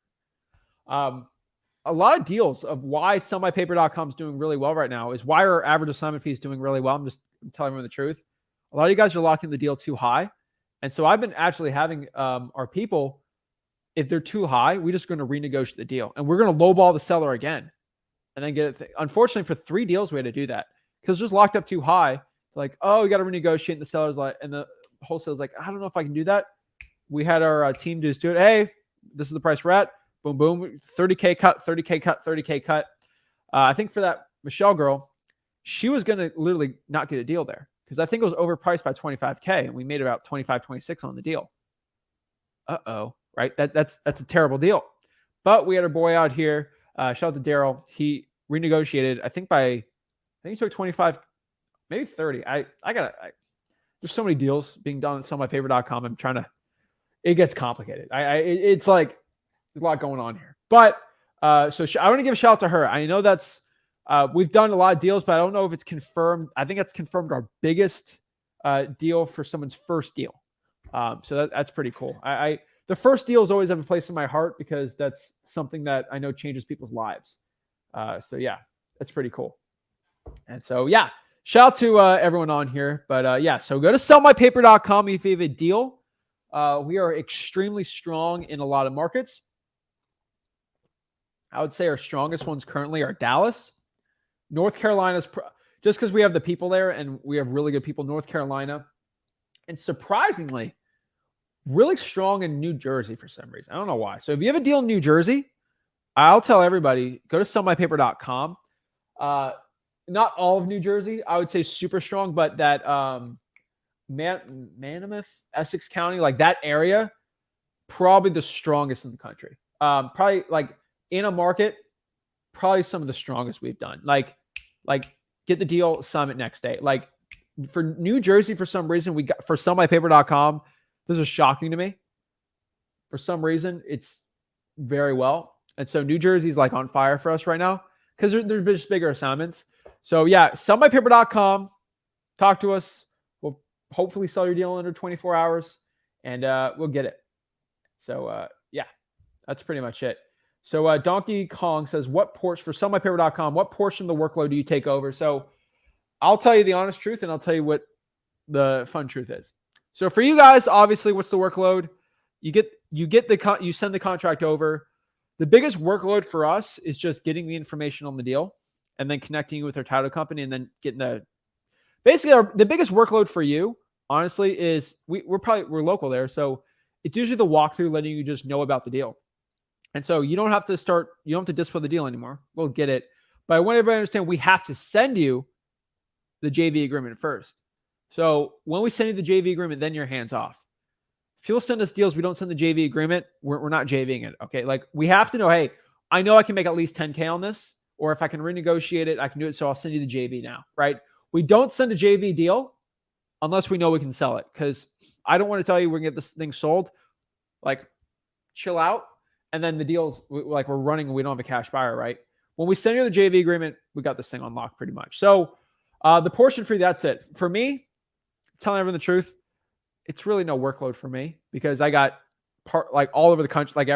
A lot of deals of why sellmypaper.com is doing really well right now is why our average assignment fee is doing really well. I'm telling everyone the truth. A lot of you guys are locking the deal too high. And so I've been actually having our people, if they're too high, we're just going to renegotiate the deal. And we're going to lowball the seller again and then get it. Unfortunately, for 3 deals, we had to do that because it's just locked up too high. It's like, oh, we got to renegotiate. And the seller's like, and the wholesaler's like, I don't know if I can do that. We had our team just do it. Hey, this is the price we're at. Boom, boom, 30K cut, 30K cut, 30K cut. I think for that Michelle girl, she was going to literally not get a deal there because I think it was overpriced by 25K and we made about 25, 26 on the deal. Uh-oh, right? That's a terrible deal. But we had our boy out here. Shout out to Daryl. He renegotiated, I think he took 25, maybe 30. There's so many deals being done at sellmypaper.com. I'm trying to, it gets complicated. It's like, there's a lot going on here. But so I want to give a shout out to her. I know that's we've done a lot of deals, but I don't know if it's confirmed. I think it's confirmed our biggest deal for someone's first deal. So that's pretty cool. The first deals always have a place in my heart because that's something that I know changes people's lives. So yeah, that's pretty cool. And so yeah, shout out to everyone on here. But yeah, so go to sellmypaper.com if you have a deal. We are extremely strong in a lot of markets. I would say our strongest ones currently are Dallas, North Carolina's just because we have the people there and we have really good people, North Carolina, and surprisingly, really strong in New Jersey for some reason. I don't know why. So if you have a deal in New Jersey, I'll tell everybody, go to sellmypaper.com. Not all of New Jersey, I would say super strong, but that Manamouth, Essex County, like that area, probably the strongest in the country. Probably like in a market, probably some of the strongest we've done. Like get the deal, summit next day. Like for New Jersey, for some reason, we got for sellmypaper.com. This is shocking to me. For some reason, it's very well. And so New Jersey's like on fire for us right now because there's just bigger assignments. So yeah, sellmypaper.com. Talk to us. We'll hopefully sell your deal in under 24 hours and we'll get it. So yeah, that's pretty much it. So Donkey Kong says, what portion for sellmypaper.com, what portion of the workload do you take over? So I'll tell you the honest truth and I'll tell you what the fun truth is. So for you guys, obviously, what's the workload? You send the contract over. The biggest workload for us is just getting the information on the deal and then connecting you with our title company and then getting the biggest workload for you, honestly, is we're local there. So it's usually the walkthrough letting you just know about the deal. And so you don't have to display the deal anymore. We'll get it. But I want everybody to understand we have to send you the JV agreement first. So when we send you the JV agreement, then you're hands off. If you'll send us deals, we don't send the JV agreement, we're not JVing it. Okay. Like we have to know, hey, I know I can make at least 10K on this, or if I can renegotiate it, I can do it. So I'll send you the JV now, right? We don't send a JV deal unless we know we can sell it. Because I don't want to tell you we're gonna get this thing sold. Like, chill out. And then the deal's like we're running and we don't have a cash buyer, right? When we send you the JV agreement, we got this thing unlocked pretty much. So the portion fee, that's it. For me, telling everyone the truth, it's really no workload for me because I got like all over the country, like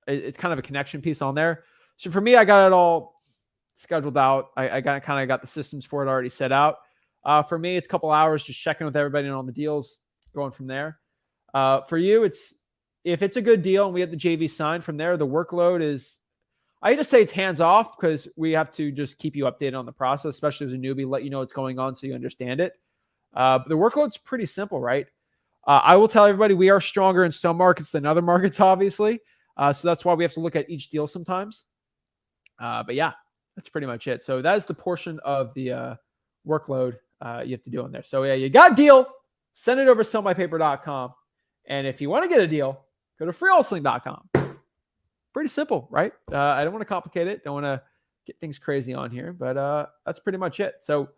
it's kind of a connection piece on there. So for me, I got it all scheduled out. I got the systems for it already set out. For me, it's a couple hours just checking with everybody on the deals, going from there. For you, if it's a good deal and we have the JV signed from there, the workload is, I hate to say it's hands off because we have to just keep you updated on the process, especially as a newbie, let you know what's going on so you understand it. But the workload's pretty simple, right? I will tell everybody we are stronger in some markets than other markets, obviously. So that's why we have to look at each deal sometimes. But yeah, that's pretty much it. So that is the portion of the workload you have to do in there. So yeah, you got a deal, send it over to sellmypaper.com. And if you want to get a deal, go to wholesaling.com. Pretty simple, right? I don't want to complicate it. Don't want to get things crazy on here, but that's pretty much it. So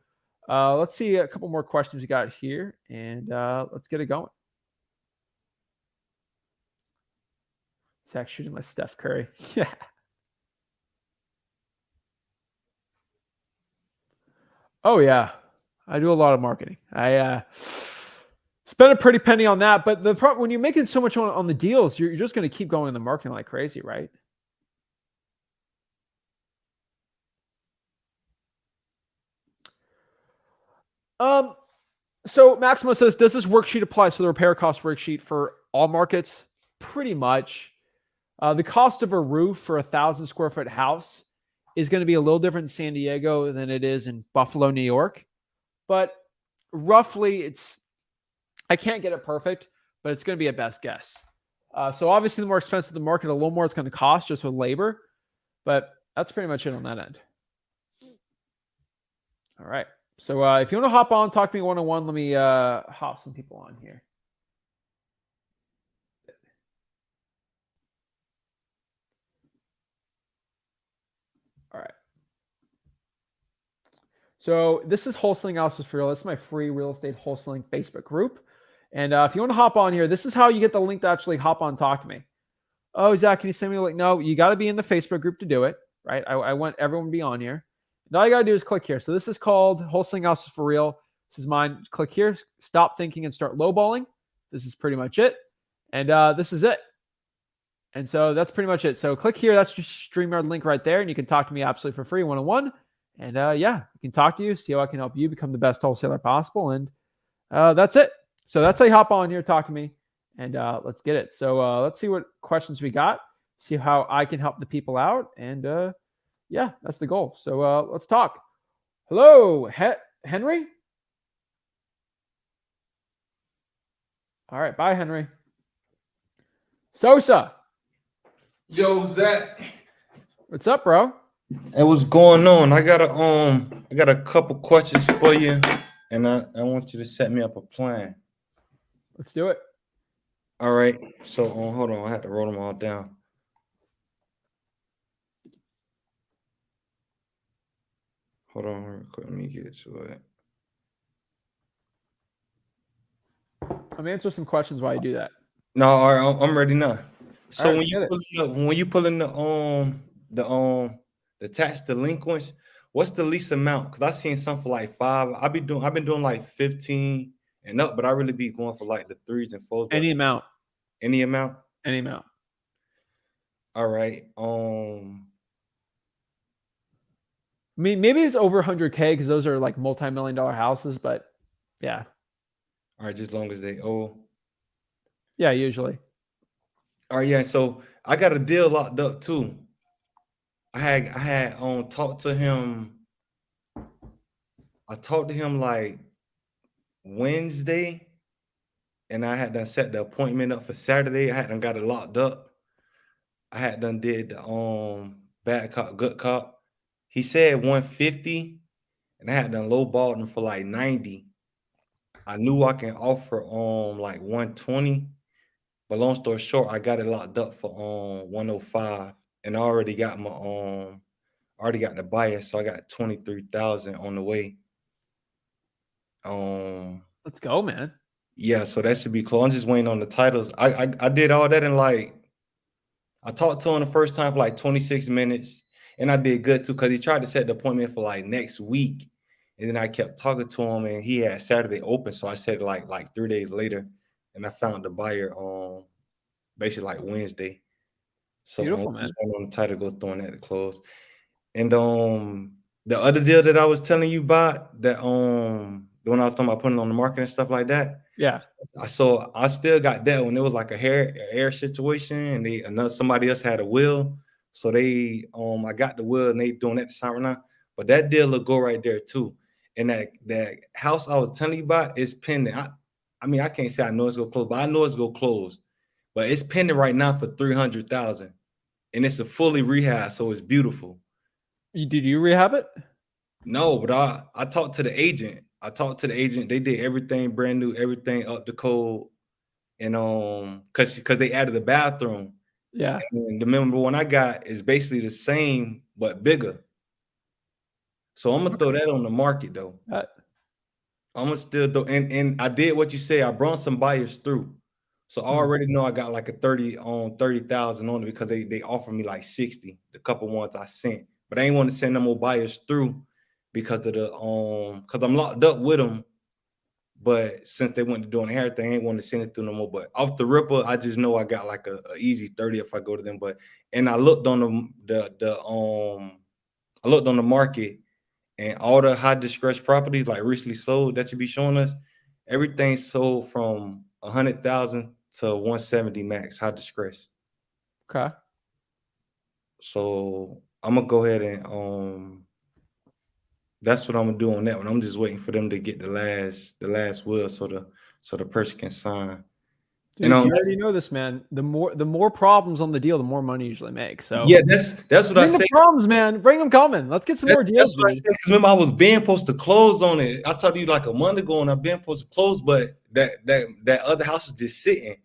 let's see a couple more questions we got here, and let's get it going. Zach shooting my Steph Curry. Yeah. Oh, yeah. I do a lot of marketing. I spend a pretty penny on that. But when you're making so much on the deals, you're just going to keep going in the marketing like crazy, right? So Maximo says, does this worksheet apply to the repair cost worksheet for all markets? Pretty much. The cost of a roof for 1,000 square foot house is going to be a little different in San Diego than it is in Buffalo, New York. But roughly, I can't get it perfect, but it's going to be a best guess. So obviously, the more expensive the market, a little more it's going to cost just with labor. But that's pretty much it on that end. All right. So if you want to hop on, talk to me one-on-one, let me hop some people on here. All right. So this is Wholesaling Offer Formula. This is my free real estate wholesaling Facebook group. And if you want to hop on here, this is how you get the link to actually hop on and talk to me. Oh, Zach, can you send me a link? No, you got to be in the Facebook group to do it, right? I want everyone to be on here. And all you got to do is click here. So this is called Wholesaling Offer for Real. This is mine. Click here, stop thinking and start lowballing. This is pretty much it. And this is it. And so that's pretty much it. So click here. That's just StreamYard link right there. And you can talk to me absolutely for free one-on-one. And yeah, I can talk to you, see how I can help you become the best wholesaler possible. And that's it. So that's how you hop on here, talk to me, and let's get it. So let's see what questions we got, see how I can help the people out. And yeah, that's the goal. So let's talk. Hello, Henry. All right. Bye, Henry. Sosa. Yo, Zach. What's up, bro? Hey, what's going on? I got a couple questions for you, and I want you to set me up a plan. Let's do it. All right. So hold on, I had to write them all down. Hold on, real quick. Let me get to it. I'm answer some questions while you do that. No, all right, I'm ready now. So All right, when you pull in the tax delinquents, what's the least amount? Because I seen some for like 5. I've been doing like 15 and up, but I really be going for like the 3s and 4s. Any amount. Any amount? Any amount. All right. I mean, maybe it's over 100K because those are like multi-million-dollar houses, but yeah. All right, just as long as they owe. Yeah, usually. All right, yeah. So I got a deal locked up too. I had talked to him. I talked to him like Wednesday, and I had done set the appointment up for Saturday. I had done got it locked up. I had done did the bad cop, good cop. He said 150, and I had done lowballed him for like 90. I knew I can offer like 120, but long story short, I got it locked up for 105, and I already got my already got the buyer, so I got 23,000 on the way. Let's go, man. Yeah, so that should be close. I'm just waiting on the titles. I did all that in like, I talked to him the first time for like 26 minutes, and I did good too because he tried to set the appointment for like next week, and then I kept talking to him, and he had Saturday open, so I said like 3 days later, and I found the buyer on basically like Wednesday. So Beautiful, just man. waiting on the title go throwing that to close. And the other deal that I was telling you about, that the one I was talking about putting on the market and stuff like that. Yeah. So I still got that one. It was like a air situation, and somebody else had a will. So they I got the will, and they doing that this time right now. But that deal will go right there too. And that house I was telling you about is pending. I mean, I can't say I know it's gonna close, but I know it's gonna close. But it's pending right now for 300,000, and it's a fully rehab, so it's beautiful. Did you rehab it? No, but I talked to the agent. They did everything brand new, everything up to code, and because they added the bathroom. Yeah. And the number one I got is basically the same but bigger. So I'm gonna throw that on the market though. I'm gonna still throw, and I did what you say. I brought some buyers through, so I already know I got like a 30,000 on it because they offered me like 60. The couple ones I sent, but I ain't want to send no more buyers through because of the because I'm locked up with them. But since they went to doing everything, I ain't want to send it through no more. But off the ripper, I just know I got like a easy 30 if I go to them. But and I looked on I looked on the market, and all the high distressed properties like recently sold that you be showing us, everything sold from 100,000 to 170 max high distress. Okay. So I'm gonna go ahead and that's what I'm gonna do on that one. I'm just waiting for them to get the last will so the person can sign. Dude, And you already know this, man. The more problems on the deal, the more money you usually make. So yeah, that's what I bring the say. problems, man. Bring them coming. Let's get some more deals, That's what I dude. said. 'Cause remember, I was being supposed to close on it. I told you like a month ago, and I've been supposed to close, but that other house is just sitting,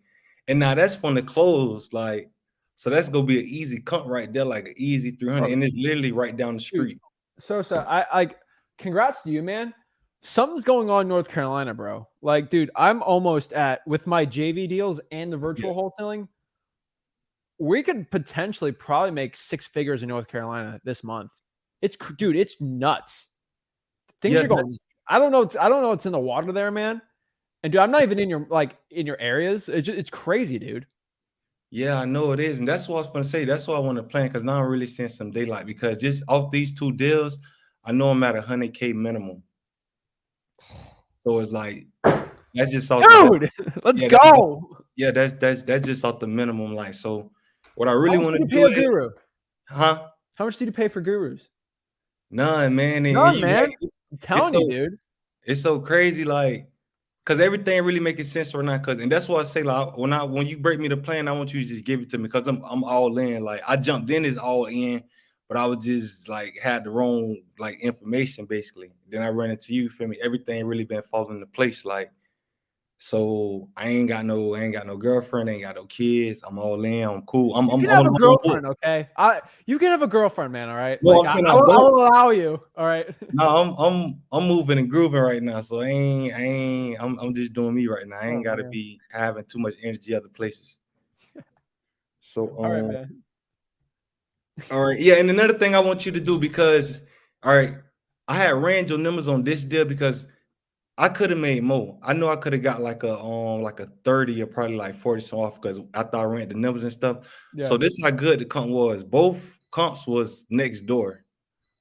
and now that's from the close. Like, so that's gonna be an easy cut right there, like an easy 300, and it's literally right down the street. Dude, so I congrats to you, man. Something's going on in North Carolina, bro. Like, dude, I'm almost at with my JV deals and the virtual wholesaling. We could potentially probably make 6 figures in North Carolina this month. Dude, it's nuts. Things are going. I don't know. I don't know what's in the water there, man. And dude, I'm not even in your areas. It's crazy, dude. Yeah, I know it is, and that's what I was gonna say. That's why I want to plan because now I'm really seeing some daylight because just off these 2 deals, I know I'm at 100K minimum. So it's like that's just off Dude, let's go. That's just off the minimum. Like, so what I really want to Pay do a is, guru. huh? How much did you pay for gurus? None, man. And None, man. I'm telling you, dude. It's so crazy, like, cause everything really making sense right now. Cause, and that's why I say, like, when you break me the plan, I want you to just give it to me, cause I'm all in. Like, I jumped in is all in, but I was just like had the wrong like information basically. Then I ran into you, feel me? Everything really been falling into place, like. So I ain't got no girlfriend, ain't got no kids. I'm all in. I'm cool. I'm You can I'm have on a my own book. girlfriend, okay? You can have a girlfriend, man. All right. No, Like, I'm saying I'll allow you. All right. No, I'm moving and grooving right now. So I'm just doing me right now. I ain't gotta Man. be having too much energy other places. So All right, man. all right, yeah. And another thing I want you to do, because all right, I had ran your numbers on this deal because I could have made more. I know I could have got like a 30 or probably like 40 some off because after I ran the numbers and stuff. Yeah. So this is how good the comp was. Both comps was next door.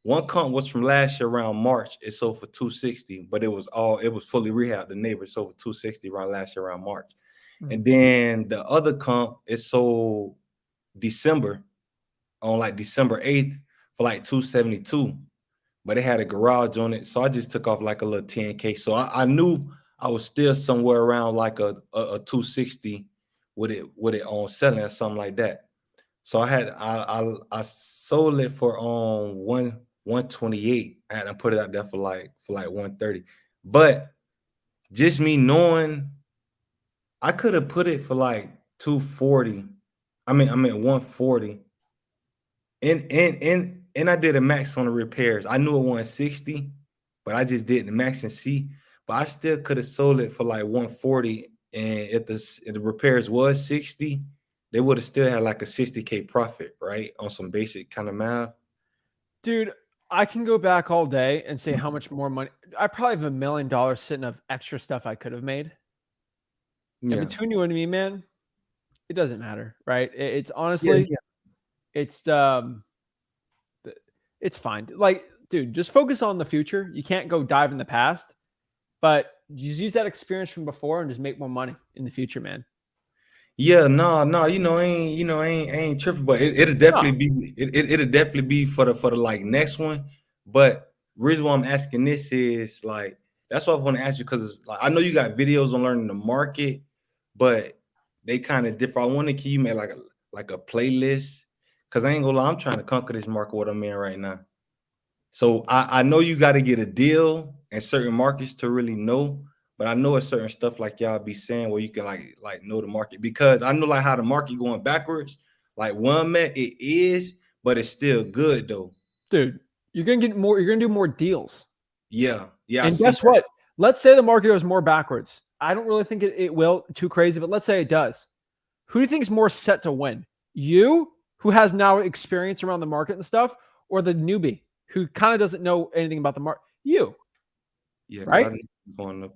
One comp was from last year around March. It sold for 260, but it was fully rehabbed. The neighbor sold for 260 around last year around March. And then the other comp it sold December on like December 8th for like 272. But it had a garage on it. So I just took off like a little 10K. So I knew I was still somewhere around like a 260 with it on selling or something like that. So I sold it for 128 and I put it out there for like 130. But just me knowing I could have put it for like 240. I mean 140. And I did a max on the repairs. I knew it 160, but I just did the max and see. But I still could have sold it for like 140. And if the repairs was 60, they would have still had like a 60K profit, right? On some basic kind of math. Dude, I can go back all day and say how much more money. I probably have $1 million sitting of extra stuff I could have made. Yeah. And between you and me, man, it doesn't matter, right? It's honestly, it's fine. Like, dude, just focus on the future. You can't go dive in the past, but just use that experience from before and just make more money in the future, man. Yeah, no, I ain't tripping, but it'll definitely be it'll definitely be for the like next one. But reason why I'm asking this is like that's what I want to ask you because like I know you got videos on learning the market, but they kind of differ. I want to you make like a playlist because I ain't gonna lie, I'm trying to conquer this market what I'm in right now. So I know you got to get a deal in certain markets to really know. But I know it's certain stuff like y'all be saying where you can like know the market because I know like how the market going backwards. Like one met it is, but it's still good though. Dude, you're gonna get more. You're gonna do more deals. Yeah. And guess what? Let's say the market goes more backwards. I don't really think it will too crazy, but let's say it does. Who do you think is more set to win? You, who has now experience around the market and stuff, or the newbie who kind of doesn't know anything about the market? You. Yeah. Right. Going up.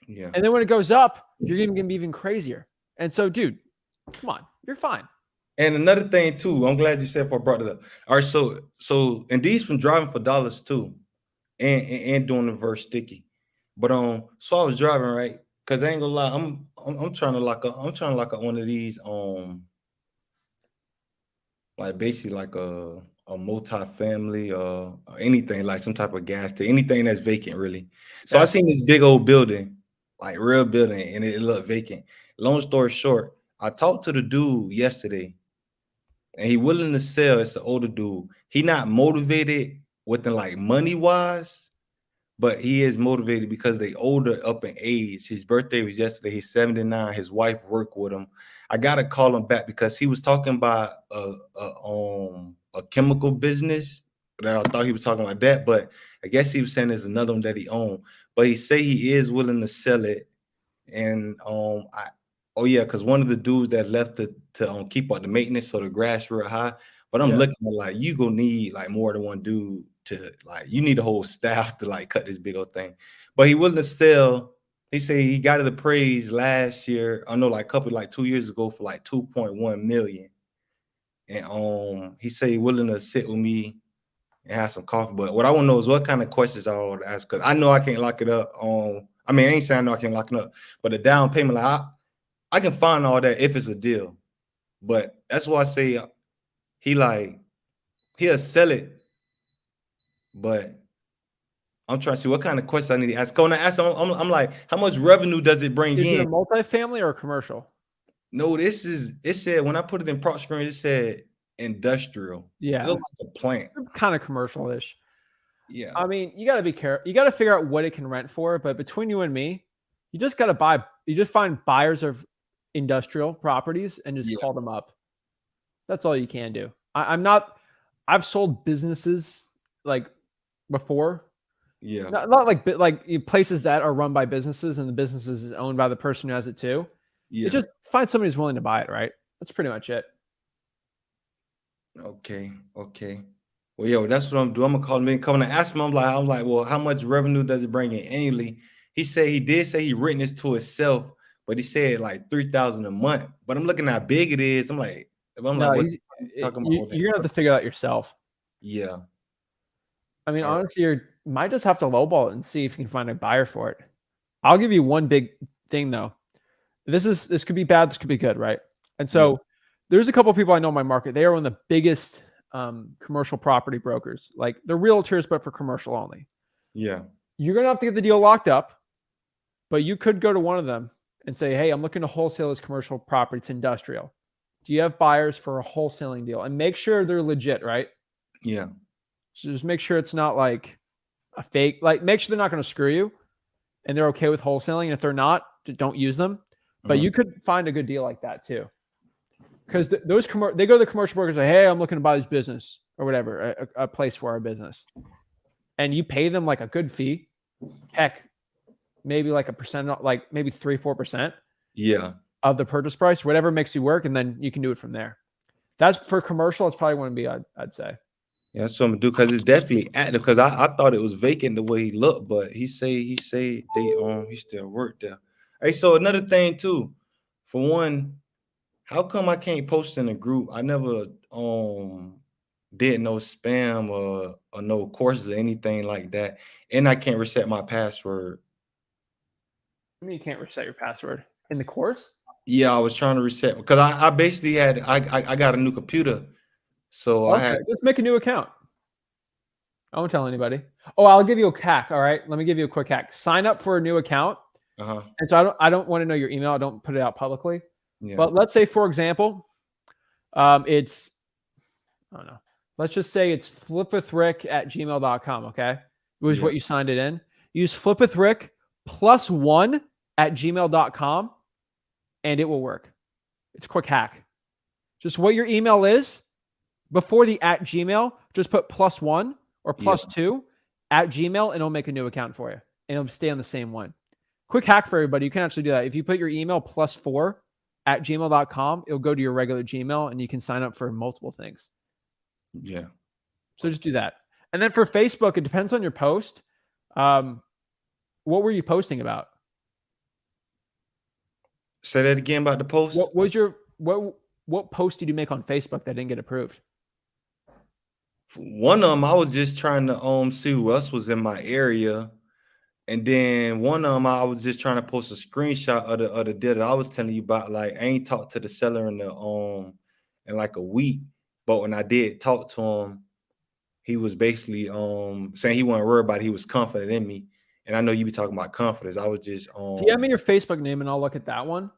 Yeah. And then when it goes up, you're even gonna be even crazier. And so, dude, come on, you're fine. And another thing too, I'm glad you said before I brought it up. All right, so and these from driving for dollars too. and doing the verse sticky. But so I was driving, right? Cause I ain't gonna lie, I'm trying to lock up one of these like basically like a multi-family or anything, like some type of gas station, anything that's vacant really. So I Okay. seen this big old building, like real building, and it looked vacant. Long story short, I talked to the dude yesterday and he willing to sell. It's an older dude. He not motivated within like money wise, but he is motivated because they older up in age. His birthday was yesterday. He's 79. His wife worked with him. I gotta call him back because he was talking about a chemical business that I thought he was talking about that, but I guess he was saying there's another one that he owned. But he say he is willing to sell it. And I oh yeah, because one of the dudes that left to keep up the maintenance, so the grass real high. But I'm Yeah. looking at like you gonna need like more than one dude to like you need a whole staff to like cut this big old thing. But he willing to sell. He said he got it appraised last year. I know like a couple like 2 years ago for like 2.1 million. And he said he willing to sit with me and have some coffee. But what I want to know is what kind of questions I ought to ask because I know I can't lock it up. I mean, I ain't saying I know I can't lock it up, but the down payment, like I can find all that if it's a deal. But that's why I say he'll sell it, but I'm trying to see what kind of questions I need to ask. When I ask him, I'm like, how much revenue does it bring Is it in? a multifamily or a commercial? No, it said when I put it in prop screen, it said industrial. It Yeah. looks like a plant. Kind of commercial-ish. Yeah. I mean, you got to be careful. You got to figure out what it can rent for. But between you and me, you just got to buy. You just find buyers of industrial properties and just Yeah. call them up. That's all you can do. I'm not. I've sold businesses like before. Yeah. Not like places that are run by businesses and the businesses is owned by the person who has it too. Yeah. It's just find somebody who's willing to buy it. Right. That's pretty much it. Okay. Well, yo, that's what I'm doing. I'm gonna call him in, coming to ask him. I'm like, well, how much revenue does it bring in annually? He said he did say he written this to himself, but he said like 3,000 a month. But I'm looking at how big it is. I'm like, No, what's he talking about? you're gonna have to figure that out yourself. Yeah. I mean, All right. honestly, you might just have to lowball it and see if you can find a buyer for it. I'll give you one big thing though. This could be bad, this could be good, right? And so there's a couple of people I know in my market. They are one of the biggest commercial property brokers. Like they're realtors, but for commercial only. Yeah. You're gonna have to get the deal locked up, but you could go to one of them and say, "Hey, I'm looking to wholesale this commercial property. It's industrial. Do you have buyers for a wholesaling deal?" And make sure they're legit, right? Yeah. So just make sure it's not like a fake. Like make sure they're not going to screw you, and they're okay with wholesaling. And if they're not, don't use them. But you could find a good deal like that too, because they go to the commercial brokers and say, "Hey, I'm looking to buy this business or whatever, a place for our business," and you pay them like a good fee. Heck, maybe like a percent, like maybe 3-4% Yeah. of the purchase price, whatever makes you work, and then you can do it from there. That's for commercial. It's probably going to be, I'd say. Yeah, that's what I'm gonna do because it's definitely active. Because I thought it was vacant the way he looked, but he say he still work there. Hey, so another thing too, for one, how come I can't post in a group? I never did no spam or no courses or anything like that, and I can't reset my password. I mean, you can't reset your password in the course. Yeah, I was trying to reset because I basically had I got a new computer, so I Okay, had just make a new account. I won't tell anybody. Oh, I'll give you a hack. All right, let me give you a quick hack. Sign up for a new account, and so I don't want to know your email. I don't put it out publicly. yeah, But let's say, for example, it's I don't know. Let's just say it's flipwithrick@gmail.com. Okay, it was yeah, what you signed it in. Use flipwithrick +1@gmail.com, and it will work. It's a quick hack. Just what your email is before the @Gmail. Just put +1 or yeah, +2 @Gmail, and it'll make a new account for you, and it'll stay on the same one. Quick hack for everybody. You can actually do that. If you put your email +4@gmail.com, it'll go to your regular Gmail, and you can sign up for multiple things. yeah. So just do that. And then for Facebook, it depends on your post. What were you posting about? Say that again about the post. What post did you make on Facebook that didn't get approved? One of them, I was just trying to see who else was in my area. And then one of them, I was just trying to post a screenshot of the deal that I was telling you about. Like, I ain't talked to the seller in like a week. But when I did talk to him, he was basically saying he wasn't worried about it. He was confident in me. And I know you be talking about confidence. I was just DM me your Facebook name and I'll look at that one.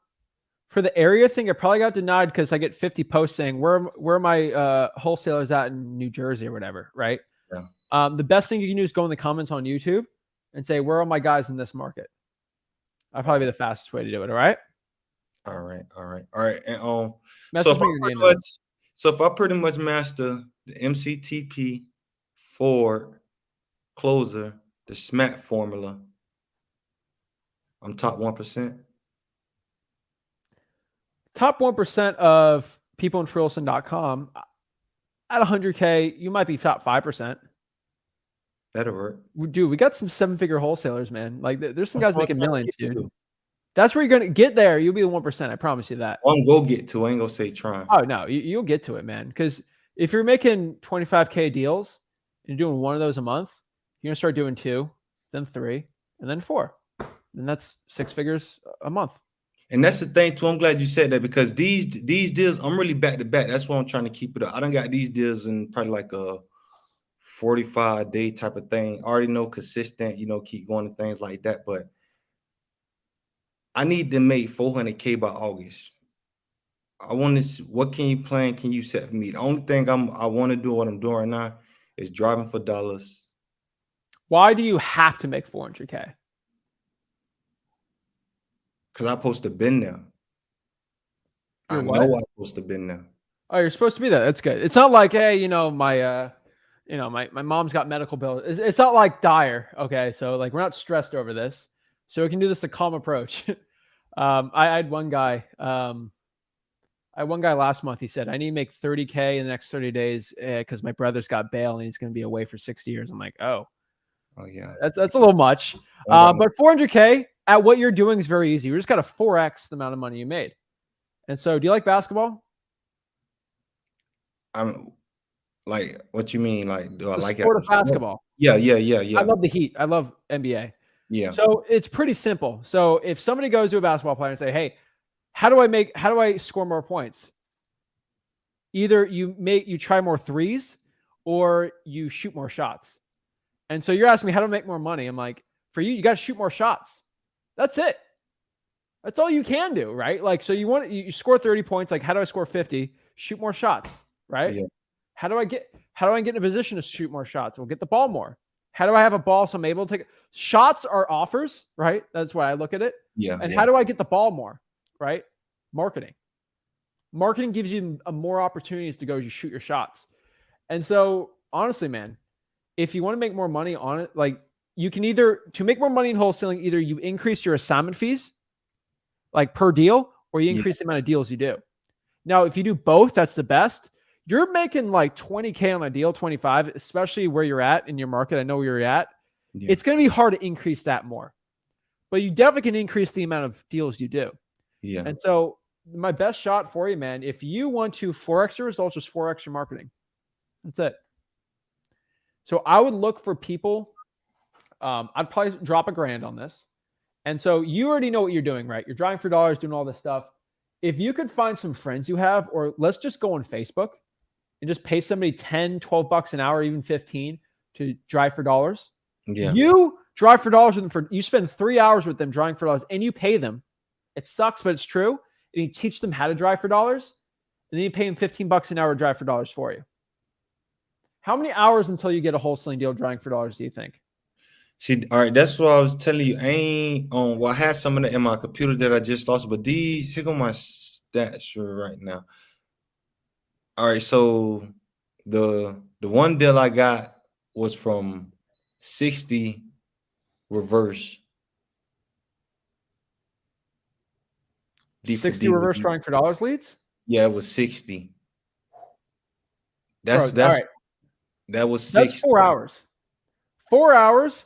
For the area thing, I probably got denied because I get 50 posts saying where are my wholesalers at in New Jersey or whatever, right? yeah. The best thing you can do is go in the comments on YouTube and say, where are my guys in this market? That'd probably be the fastest way to do it. All right. All right. And Message me your name. so if I pretty much master the MCTP, Ford, closer, the SMAC formula, I'm top 1%. Top 1% of people in freelisten.com at 100K, you might be top 5%. That'll work. Dude, we got some 7-figure wholesalers, man. Like there's some That's guys making millions, dude. to. That's where you're going to get there. You'll be the 1%. I promise you that. I'm gonna get to. I ain't gonna say trying. Oh, no, you'll get to it, man. Because if you're making 25K deals and you're doing one of those a month, you're going to start doing 2, then 3, and then 4. And that's 6 figures a month. And that's the thing too. I'm glad you said that because these deals, I'm really back to back. That's why I'm trying to keep it up. I done got these deals in probably like a 45-day type of thing. I already know consistent, keep going and things like that. But I need to make 400K by August. I want to. What can you set for me? The only thing I want to do, what I'm doing right now, is driving for dollars. Why do you have to make 400K? Because I'm supposed to been there. I know I'm supposed to been there. Oh, you're supposed to be there. That's good. It's not like, hey, my mom's got medical bills. It's not like dire. Okay, so like we're not stressed over this, so we can do this a calm approach. I had one guy. Last month. He said, I need to make 30K in the next 30 days because my brother's got bail and he's going to be away for 60 years. I'm like, oh yeah, that's a little much. But 400K at what you're doing is very easy. We just got to 4x the amount of money you made. And so, do you like basketball? I'm like, what you mean? Like, do I like sport of basketball? Yeah. I love the Heat. I love NBA. Yeah. So it's pretty simple. So if somebody goes to a basketball player and say, hey, how do I score more points? Either you try more threes or you shoot more shots. And so you're asking me how to make more money. I'm like, for you got to shoot more shots. That's it. That's all you can do, right? Like, so you score 30 points. Like, how do I score 50? Shoot more shots, right? Yeah. How do I get in a position to shoot more shots? We'll get the ball more. How do I have a ball so I'm able to take shots are offers, right? That's why I look at it. Yeah. And how do I get the ball more, right? Marketing. Marketing gives you more opportunities to go you shoot your shots. And so honestly, man, if you want to make more money on it, like you can to make more money in wholesaling, either you increase your assignment fees, like per deal, or you increase the amount of deals you do. Now, if you do both, that's the best. You're making like 20K on a deal, 25, especially where you're at in your market. I know where you're at. Yeah. It's going to be hard to increase that more, but you definitely can increase the amount of deals you do. Yeah. And so my best shot for you, man, if you want to 4x your results, just 4x your marketing. That's it. So I would look for people. I'd probably drop $1,000 on this. And so you already know what you're doing, right? You're driving for dollars, doing all this stuff. If you could find some friends you have, or let's just go on Facebook and just pay somebody 10, 12 bucks an hour, even 15 to drive for dollars. Yeah. You drive for dollars with them you spend 3 hours with them driving for dollars and you pay them. It sucks, but it's true. And you teach them how to drive for dollars. And then you pay them 15 bucks an hour to drive for dollars for you. How many hours until you get a wholesaling deal driving for dollars, do you think? See, all right, that's what I was telling you. I ain't well, I had some of that in my computer that I just lost, but here go my stats right now. All right, so the one deal I got was from 60 reverse. 60 reverse driving for dollars leads? Yeah, it was 60. That's all right. That was 60. That's 4 hours. 4 hours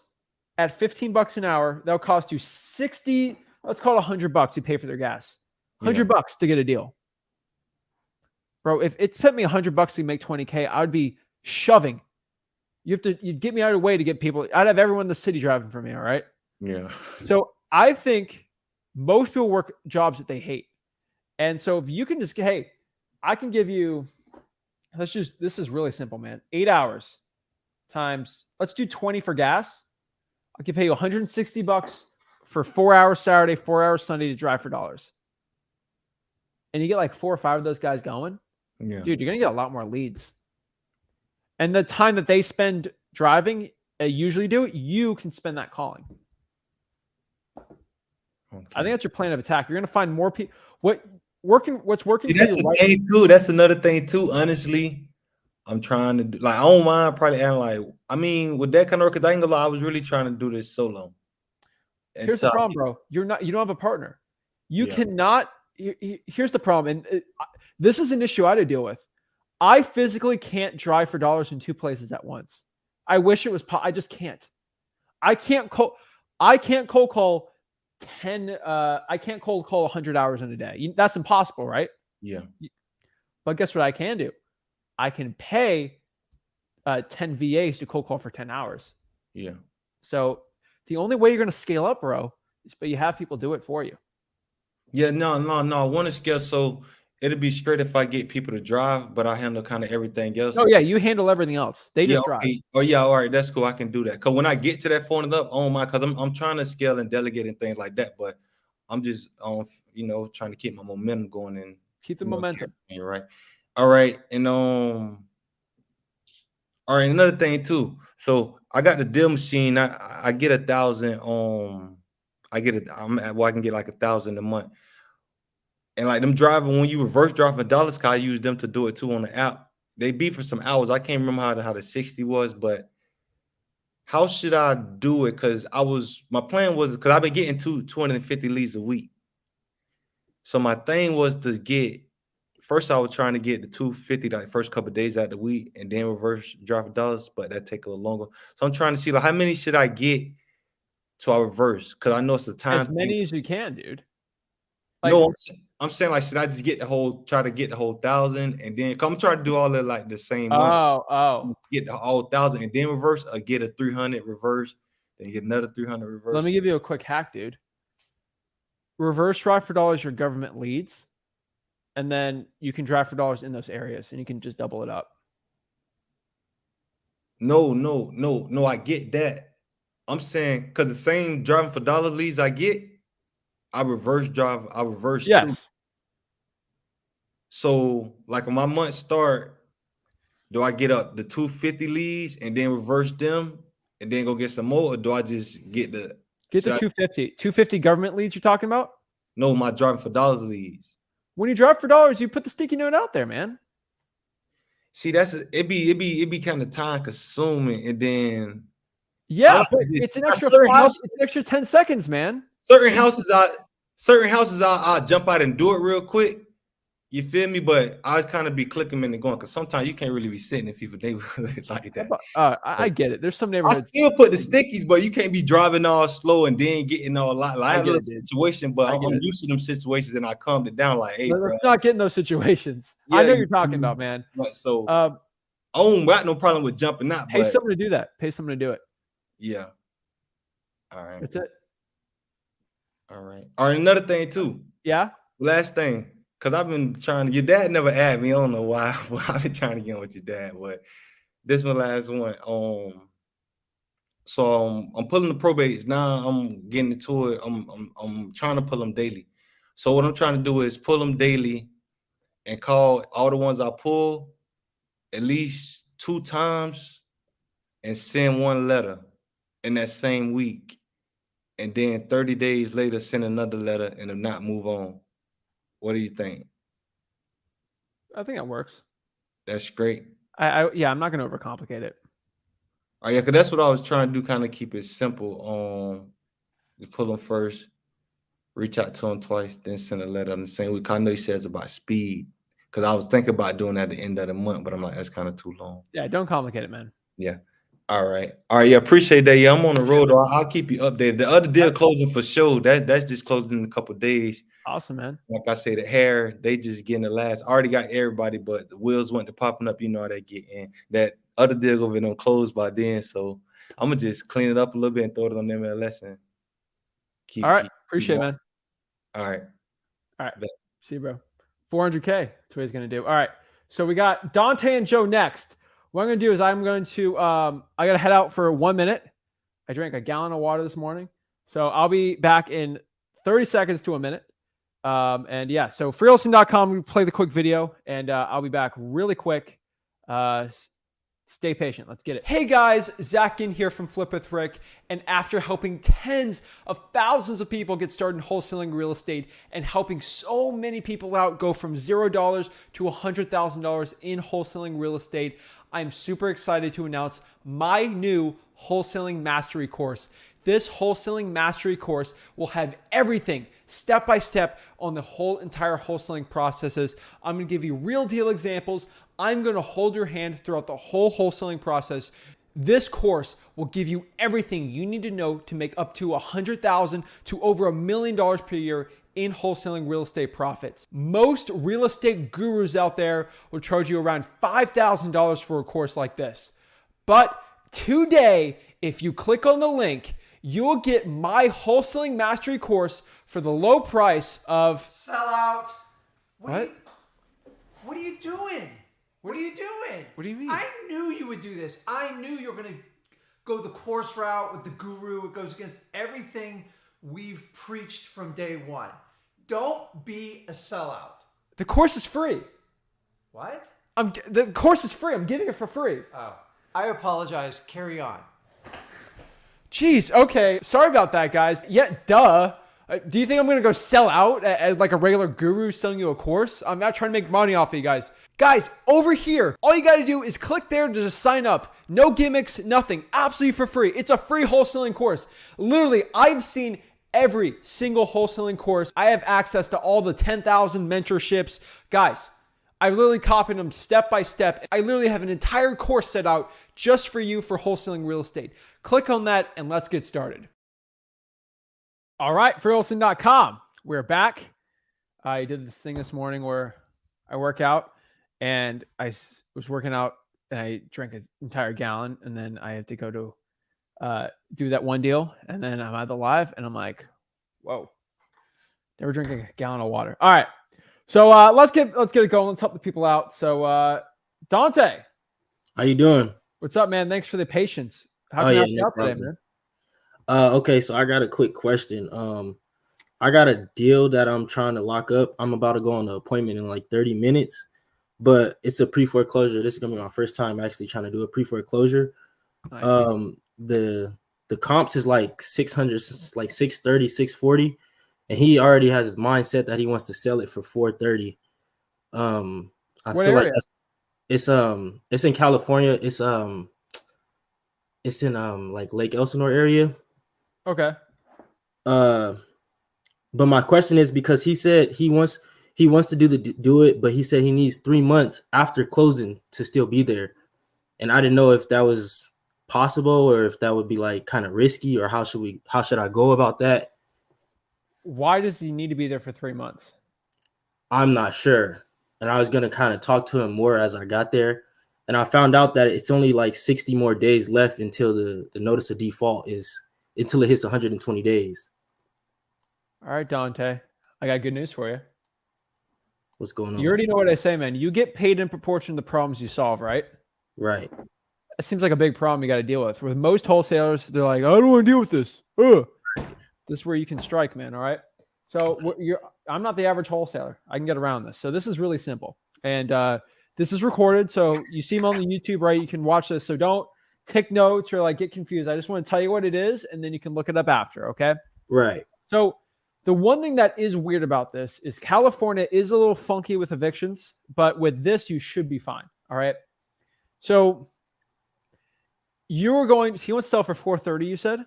at 15 bucks an hour, that'll cost you 60, let's call it $100 you pay for their gas. $100 to get a deal. Bro, if it took me $100 to make 20K, I would be shoving. You'd get me out of the way to get people. I'd have everyone in the city driving for me. All right. Yeah. So I think most people work jobs that they hate. And so if you can just, hey, I can give you, this is really simple, man. 8 hours times, let's do 20 for gas. I can pay you $160 for 4 hours Saturday, 4 hours Sunday to drive for dollars. And you get like 4 or 5 of those guys going. Yeah. Dude, you're going to get a lot more leads. And the time that they spend driving, usually do, you can spend that calling. Okay. I think that's your plan of attack. You're going to find more people. What's working? See, that's the thing too. That's another thing too. Honestly, I'm trying to do, like, I don't mind probably adding, like, I mean, with that kind of work, because I ain't gonna lie, I was really trying to do this solo. Here's the problem, bro. You don't have a partner. You cannot. Here's the problem, and this is an issue I had to deal with. I physically can't drive for dollars in 2 places at once. I wish it was. I just can't. I can't cold call 10. I can't cold call 100 hours in a day. That's impossible, right? Yeah. But guess what I can do? I can pay 10 VAs to cold call for 10 hours. Yeah. So the only way you're going to scale up, bro, is but you have people do it for you. Yeah, no. I want to scale, so it'd be straight if I get people to drive, but I handle kind of everything else. Oh yeah, you handle everything else. They just drive. Okay. Oh yeah, all right, that's cool. I can do that. Because when I get to that phone and up, oh my, because I'm trying to scale and delegate and things like that, but I'm just trying to keep my momentum going and keep the momentum. Right. All right, and all right, another thing too. So I got the deal machine. I get 1,000. I can get like 1,000 a month. And like them driving, when you reverse driving dollars, I use them to do it too on the app. They be for some hours. I can't remember how the 60 was, but how should I do it? Because my plan was, because I've been getting 250 leads a week. So my thing was to get, first I was trying to get the 250 like first couple of days out of the week, and then reverse drive dollars, but that take a little longer. So I'm trying to see, like, how many should I get to I reverse? Because I know it's a time. As many as you can, dude. Like, no, I'm saying, like, should I just try to get the whole 1,000 and then come try to do all that like the same month? Get the whole 1,000 and then reverse, or get a 300 reverse, then get another 300 reverse. Let me give you a quick hack, dude. Reverse drive for dollars your government leads, and then you can drive for dollars in those areas, and you can just double it up. No, I get that. I'm saying, because the same driving for dollar leads I get, I reverse drive. I reverse. Yes. Too. So, like, when my month start, do I get up the 250 leads and then reverse them and then go get some more, or do I just get the 250 government leads you're talking about? No, my driving for dollars leads. When you drive for dollars, you put the sticky note out there, man. See, it'd be kind of time consuming, and then but it's an extra it's an extra 10 seconds, man. Certain houses I'll jump out and do it real quick. You feel me? But I kind of be clicking them and going, because sometimes you can't really be sitting in people's neighborhoods like that. I get it. There's some neighborhoods. I still put the stickies, but you can't be driving all slow and then getting all like I have a situation, but I'm used to them situations, and I calmed it down like, hey, let's not get in those situations. I know you're talking about, man. So I don't got no problem with jumping out. Pay someone to do that. Pay someone to do it. Yeah. All right. That's it. All right. All right. Another thing too. Yeah. Last thing. Because I've been trying to, your dad never asked me. I don't know why, but I've been trying to get on with your dad. But this one, last one. So I'm pulling the probates now. I'm getting into it. I'm trying to pull them daily. So what I'm trying to do is pull them daily and call all the ones I pull at least 2 times and send 1 letter in that same week, and then 30 days later send another letter, and if not, move on. What do you think? I think that works. That's great. I'm not going to overcomplicate it. Oh yeah, because that's what I was trying to do, kind of keep it simple. Just pull them first, reach out to them twice, then send a letter on the same week. I know he says about speed, because I was thinking about doing that at the end of the month, but I'm like, that's kind of too long. Yeah, don't complicate it, man. Yeah. All right. Yeah, appreciate that. Yeah, I'm on the road. I'll keep you updated. The other deal closing for sure. That's just closing in a couple of days. Awesome, man. Like I say, the hair, they just getting the last. I already got everybody, but the wheels went to popping up. You know how they get in. That other deal gonna be done closed by then. So I'm gonna just clean it up a little bit and throw it on MLS and All right. keep Appreciate it, going. man. All right. All right. Bet. See you, bro. 400K. That's what he's going to do. All right. So we got Dante and Joe next. What I'm going to do is I'm going to, I got to head out for 1 minute. I drank a gallon of water this morning. So I'll be back in 30 seconds to a minute. And yeah, so freewholesaling.com, we play the quick video and I'll be back really quick. Stay patient. Let's get it. Hey guys, Zach in here from Flip with Rick. And after helping tens of thousands of people get started in wholesaling real estate and helping so many people out go from $0 to $100,000 in wholesaling real estate, I'm super excited to announce my new wholesaling mastery course. This wholesaling mastery course will have everything step by step on the whole entire wholesaling processes. I'm going to give you real deal examples. I'm going to hold your hand throughout the whole wholesaling process. This course will give you everything you need to know to make up to $100,000 to over $1 million per year in wholesaling real estate profits. Most real estate gurus out there will charge you around $5,000 for a course like this. But today, if you click on the link, you'll get my wholesaling mastery course for the low price of Sellout. What? What are you doing? What are you doing? What do you mean? I knew you would do this. I knew you were going to go the course route with the guru. It goes against everything we've preached from day one. Don't be a sellout. The course is free. What? The course is free. I'm giving it for free. Oh, I apologize. Carry on. Jeez. Okay. Sorry about that, guys. Yeah, duh. Do you think I'm going to go sell out as like a regular guru selling you a course? I'm not trying to make money off of you guys. Guys, over here, all you got to do is click there to just sign up. No gimmicks, nothing. Absolutely for free. It's a free wholesaling course. Literally, I've seen every single wholesaling course. I have access to all the 10,000 mentorships. Guys, I literally copied them step by step. I literally have an entire course set out just for you for wholesaling real estate. Click on that and let's get started. All right, freewholesaling.com. We're back. I did this thing this morning where I work out and I was working out and I drank an entire gallon and then I had to go to do that one deal and then I'm at the live and I'm like, whoa, never drinking a gallon of water. All right. So let's get it going. Let's help the people out. So Dante. How you doing? What's up, man? Thanks for the patience. How can I help you out today, man? Okay, so I got a quick question. I got a deal that I'm trying to lock up. I'm about to go on an appointment in like 30 minutes, but it's a pre-foreclosure. This is gonna be my first time actually trying to do a pre-foreclosure. Nice. The comps is like 600, like 630, 640, and he already has his mindset that he wants to sell it for 430. I what feel area? like it's in California. It's in like Lake Elsinore area. Okay. But my question is because he said he wants to do it, but he said he needs 3 months after closing to still be there. And I didn't know if that was possible or if that would be like kind of risky or how should I go about that? Why does he need to be there for 3 months? I'm not sure. And I was going to kind of talk to him more as I got there. And I found out that it's only like 60 more days left until the notice of default until it hits 120 days. All right, Dante, I got good news for you. What's going on? You already know what I say, man. You get paid in proportion to the problems you solve, right? Right. It seems like a big problem you got to deal with. With most wholesalers, they're like, I don't want to deal with this. This is where you can strike, man. All right. So I'm not the average wholesaler. I can get around this. So this is really simple. And this is recorded. So you see me on the YouTube, right? You can watch this. So don't take notes or like get confused. I just want to tell you what it is, and then you can look it up after. Okay. Right. So the one thing that is weird about this is California is a little funky with evictions, but with this, you should be fine. All right. So he wants to sell for 430, you said?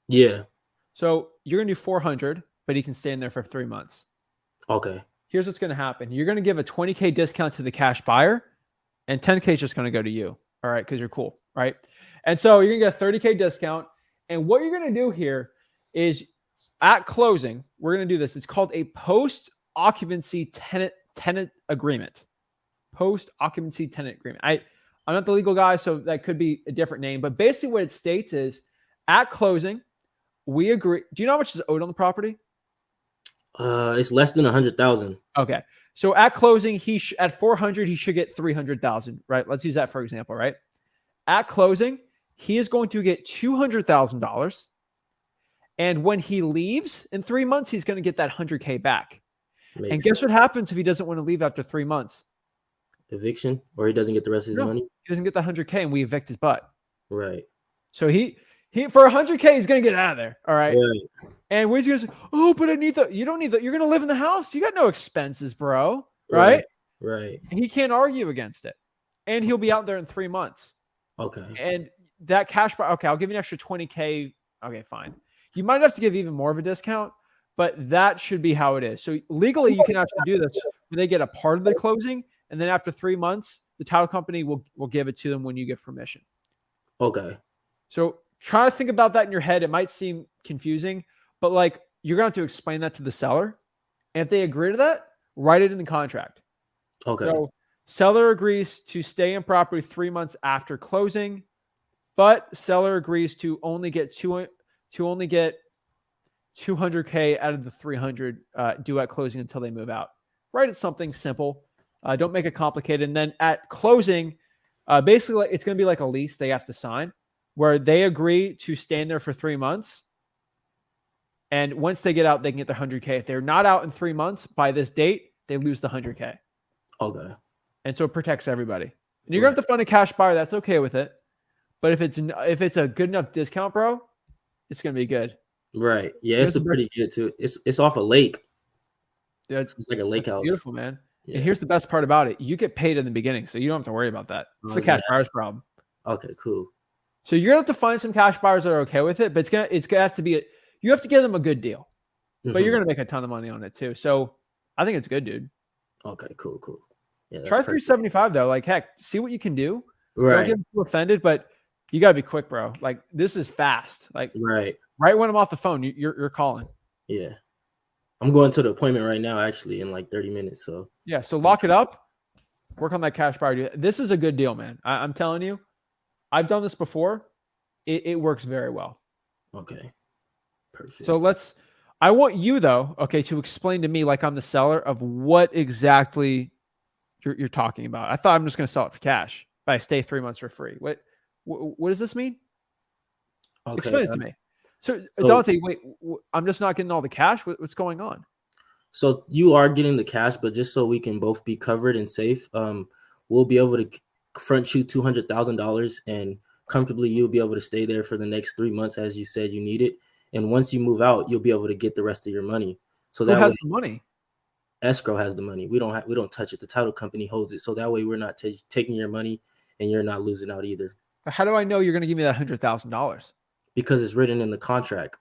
Yeah. So you're going to do 400, but he can stay in there for 3 months. Okay. Here's what's going to happen. You're going to give a 20K discount to the cash buyer and 10K is just going to go to you. All right. Cause you're cool. Right. And so you're going to get a 30K discount. And what you're going to do here is at closing, we're going to do this. It's called a post-occupancy tenant agreement. Post-occupancy tenant agreement. I'm not the legal guy, so that could be a different name. But basically what it states is at closing, we agree. Do you know how much is owed on the property? It's less than 100,000. Okay. So at closing, at 400, he should get 300,000, right? Let's use that for example, right? At closing, he is going to get $200,000. And when he leaves in 3 months, he's going to get that 100K back. And guess what happens if he doesn't want to leave after 3 months? Eviction, or he doesn't get the rest of his money? He doesn't get the 100K and we evict his butt. Right. So he for 100K, he's going to get out of there. All right. Right. And we're going to say, oh, but you don't need that. You're going to live in the house. You got no expenses, bro. Right? Right. He can't argue against it. And he'll be out there in 3 months. Okay. And that cash buy, okay, I'll give you an extra 20K. Okay, fine. You might have to give even more of a discount, but that should be how it is. So legally, you can actually do this. They get a part of the closing, and then after 3 months, the title company will give it to them when you give permission. Okay. So try to think about that in your head. It might seem confusing, but like you're going to have to explain that to the seller. And if they agree to that, write it in the contract. Okay. So seller agrees to stay in property 3 months after closing, but seller agrees to only get 200K out of the 300 due at closing until they move out. Write it something simple. Don't make it complicated. And then at closing, basically it's going to be like a lease they have to sign where they agree to stand there for 3 months. And once they get out, they can get their 100K. If they're not out in 3 months by this date, they lose the 100K. Okay. And so it protects everybody. And you're going to have to find a cash buyer that's okay with it. But if it's a good enough discount, bro, it's going to be good. Right. Yeah, it's a pretty good too. It's off a lake. Yeah, it's like a lake house. Beautiful, man. Yeah. And here's the best part about it. You get paid in the beginning, so you don't have to worry about that. It's the cash buyer's problem. Okay, cool. So you're going to have to find some cash buyers that are okay with it, but it's going to have to be you have to give them a good deal. But you're going to make a ton of money on it too. So I think it's good, dude. Okay, cool. Yeah, try 375 though. Like, heck, see what you can do. Right. Don't get too offended, but you got to be quick, bro. Like, this is fast. Like, right when I'm off the phone, you're calling. Yeah. I'm going to the appointment right now, actually, in like 30 minutes. So yeah, so lock it up. Work on that cash buyer. This is a good deal, man. I'm telling you, I've done this before. It works very well. Okay. Perfect. So I want you though, okay, to explain to me like I'm the seller of what exactly you're talking about. I thought I'm just going to sell it for cash, but I stay 3 months for free. What does this mean? Okay, explain it to me. So Dante, wait, I'm just not getting all the cash. What's going on? So you are getting the cash, but just so we can both be covered and safe, we'll be able to front you $200,000 and comfortably you'll be able to stay there for the next 3 months as you said you need it. And once you move out, you'll be able to get the rest of your money. So that who has the money? Escrow has the money. We don't touch it. The title company holds it. So that way we're not taking your money and you're not losing out either. How do I know you're going to give me that $100,000? Because it's written in the contract.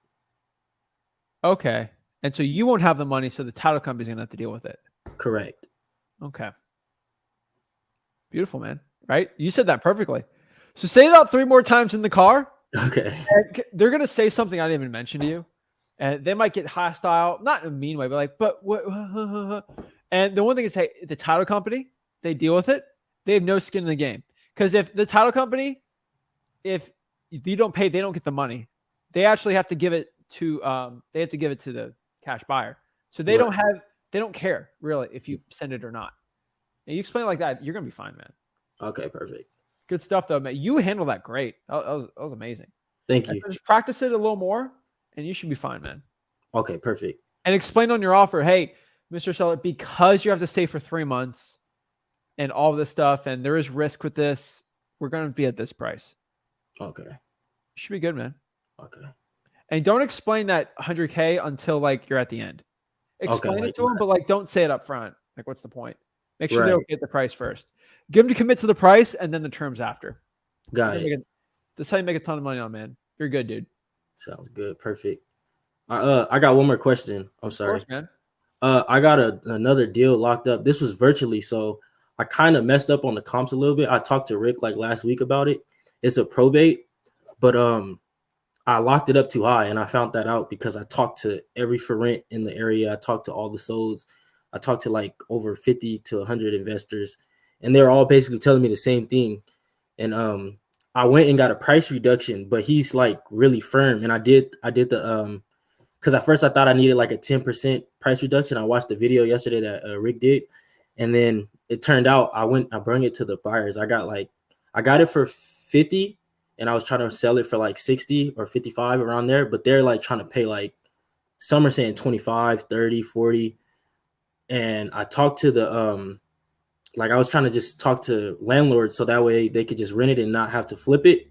Okay. And so you won't have the money, so the title company's going to have to deal with it. Correct. Okay. Beautiful, man. Right? You said that perfectly. So say that 3 more times in the car. Okay. They're going to say something I didn't even mention to you. And they might get hostile, not in a mean way, but like, but what? And the one thing is, hey, the title company, they deal with it. They have no skin in the game. Because if the title company, if you don't pay, they don't get the money. They actually have to give it to the cash buyer. So they don't care really if you send it or not. And you explain it like that, you're gonna be fine, man. Okay, perfect. Good stuff though, man. You handled that great. That was amazing. Thank you. So just practice it a little more and you should be fine, man. Okay, perfect. And explain on your offer, hey, Mr. Seller, because you have to stay for 3 months and all this stuff, and there is risk with this, we're gonna be at this price. Okay. You should be good, man. Okay. And don't explain that 100K until like you're at the end. Explain it to them, but like don't say it up front. Like, what's the point? Make sure they'll get the price first. Get them to commit to the price and then the terms after. Got it. That's how you make a ton of money on, man. You're good, dude. Sounds good. Perfect. I got one more question. I'm sorry. Of course, man. I got another deal locked up. This was virtually, so I kind of messed up on the comps a little bit. I talked to Rick like last week about it. It's a probate, but I locked it up too high, and I found that out because I talked to every for rent in the area. I talked to all the solds. I talked to like over 50 to 100 investors, and they're all basically telling me the same thing. and I went and got a price reduction, but he's like really firm. And I did the because at first I thought I needed like a 10% price reduction. I watched the video yesterday that Rick did, and then it turned out I brought it to the buyers. I got it for 50, and I was trying to sell it for like 60 or 55 around there, but they're like trying to pay like, some are saying 25, 30, 40. And I talked to the like I was trying to just talk to landlords so that way they could just rent it and not have to flip it.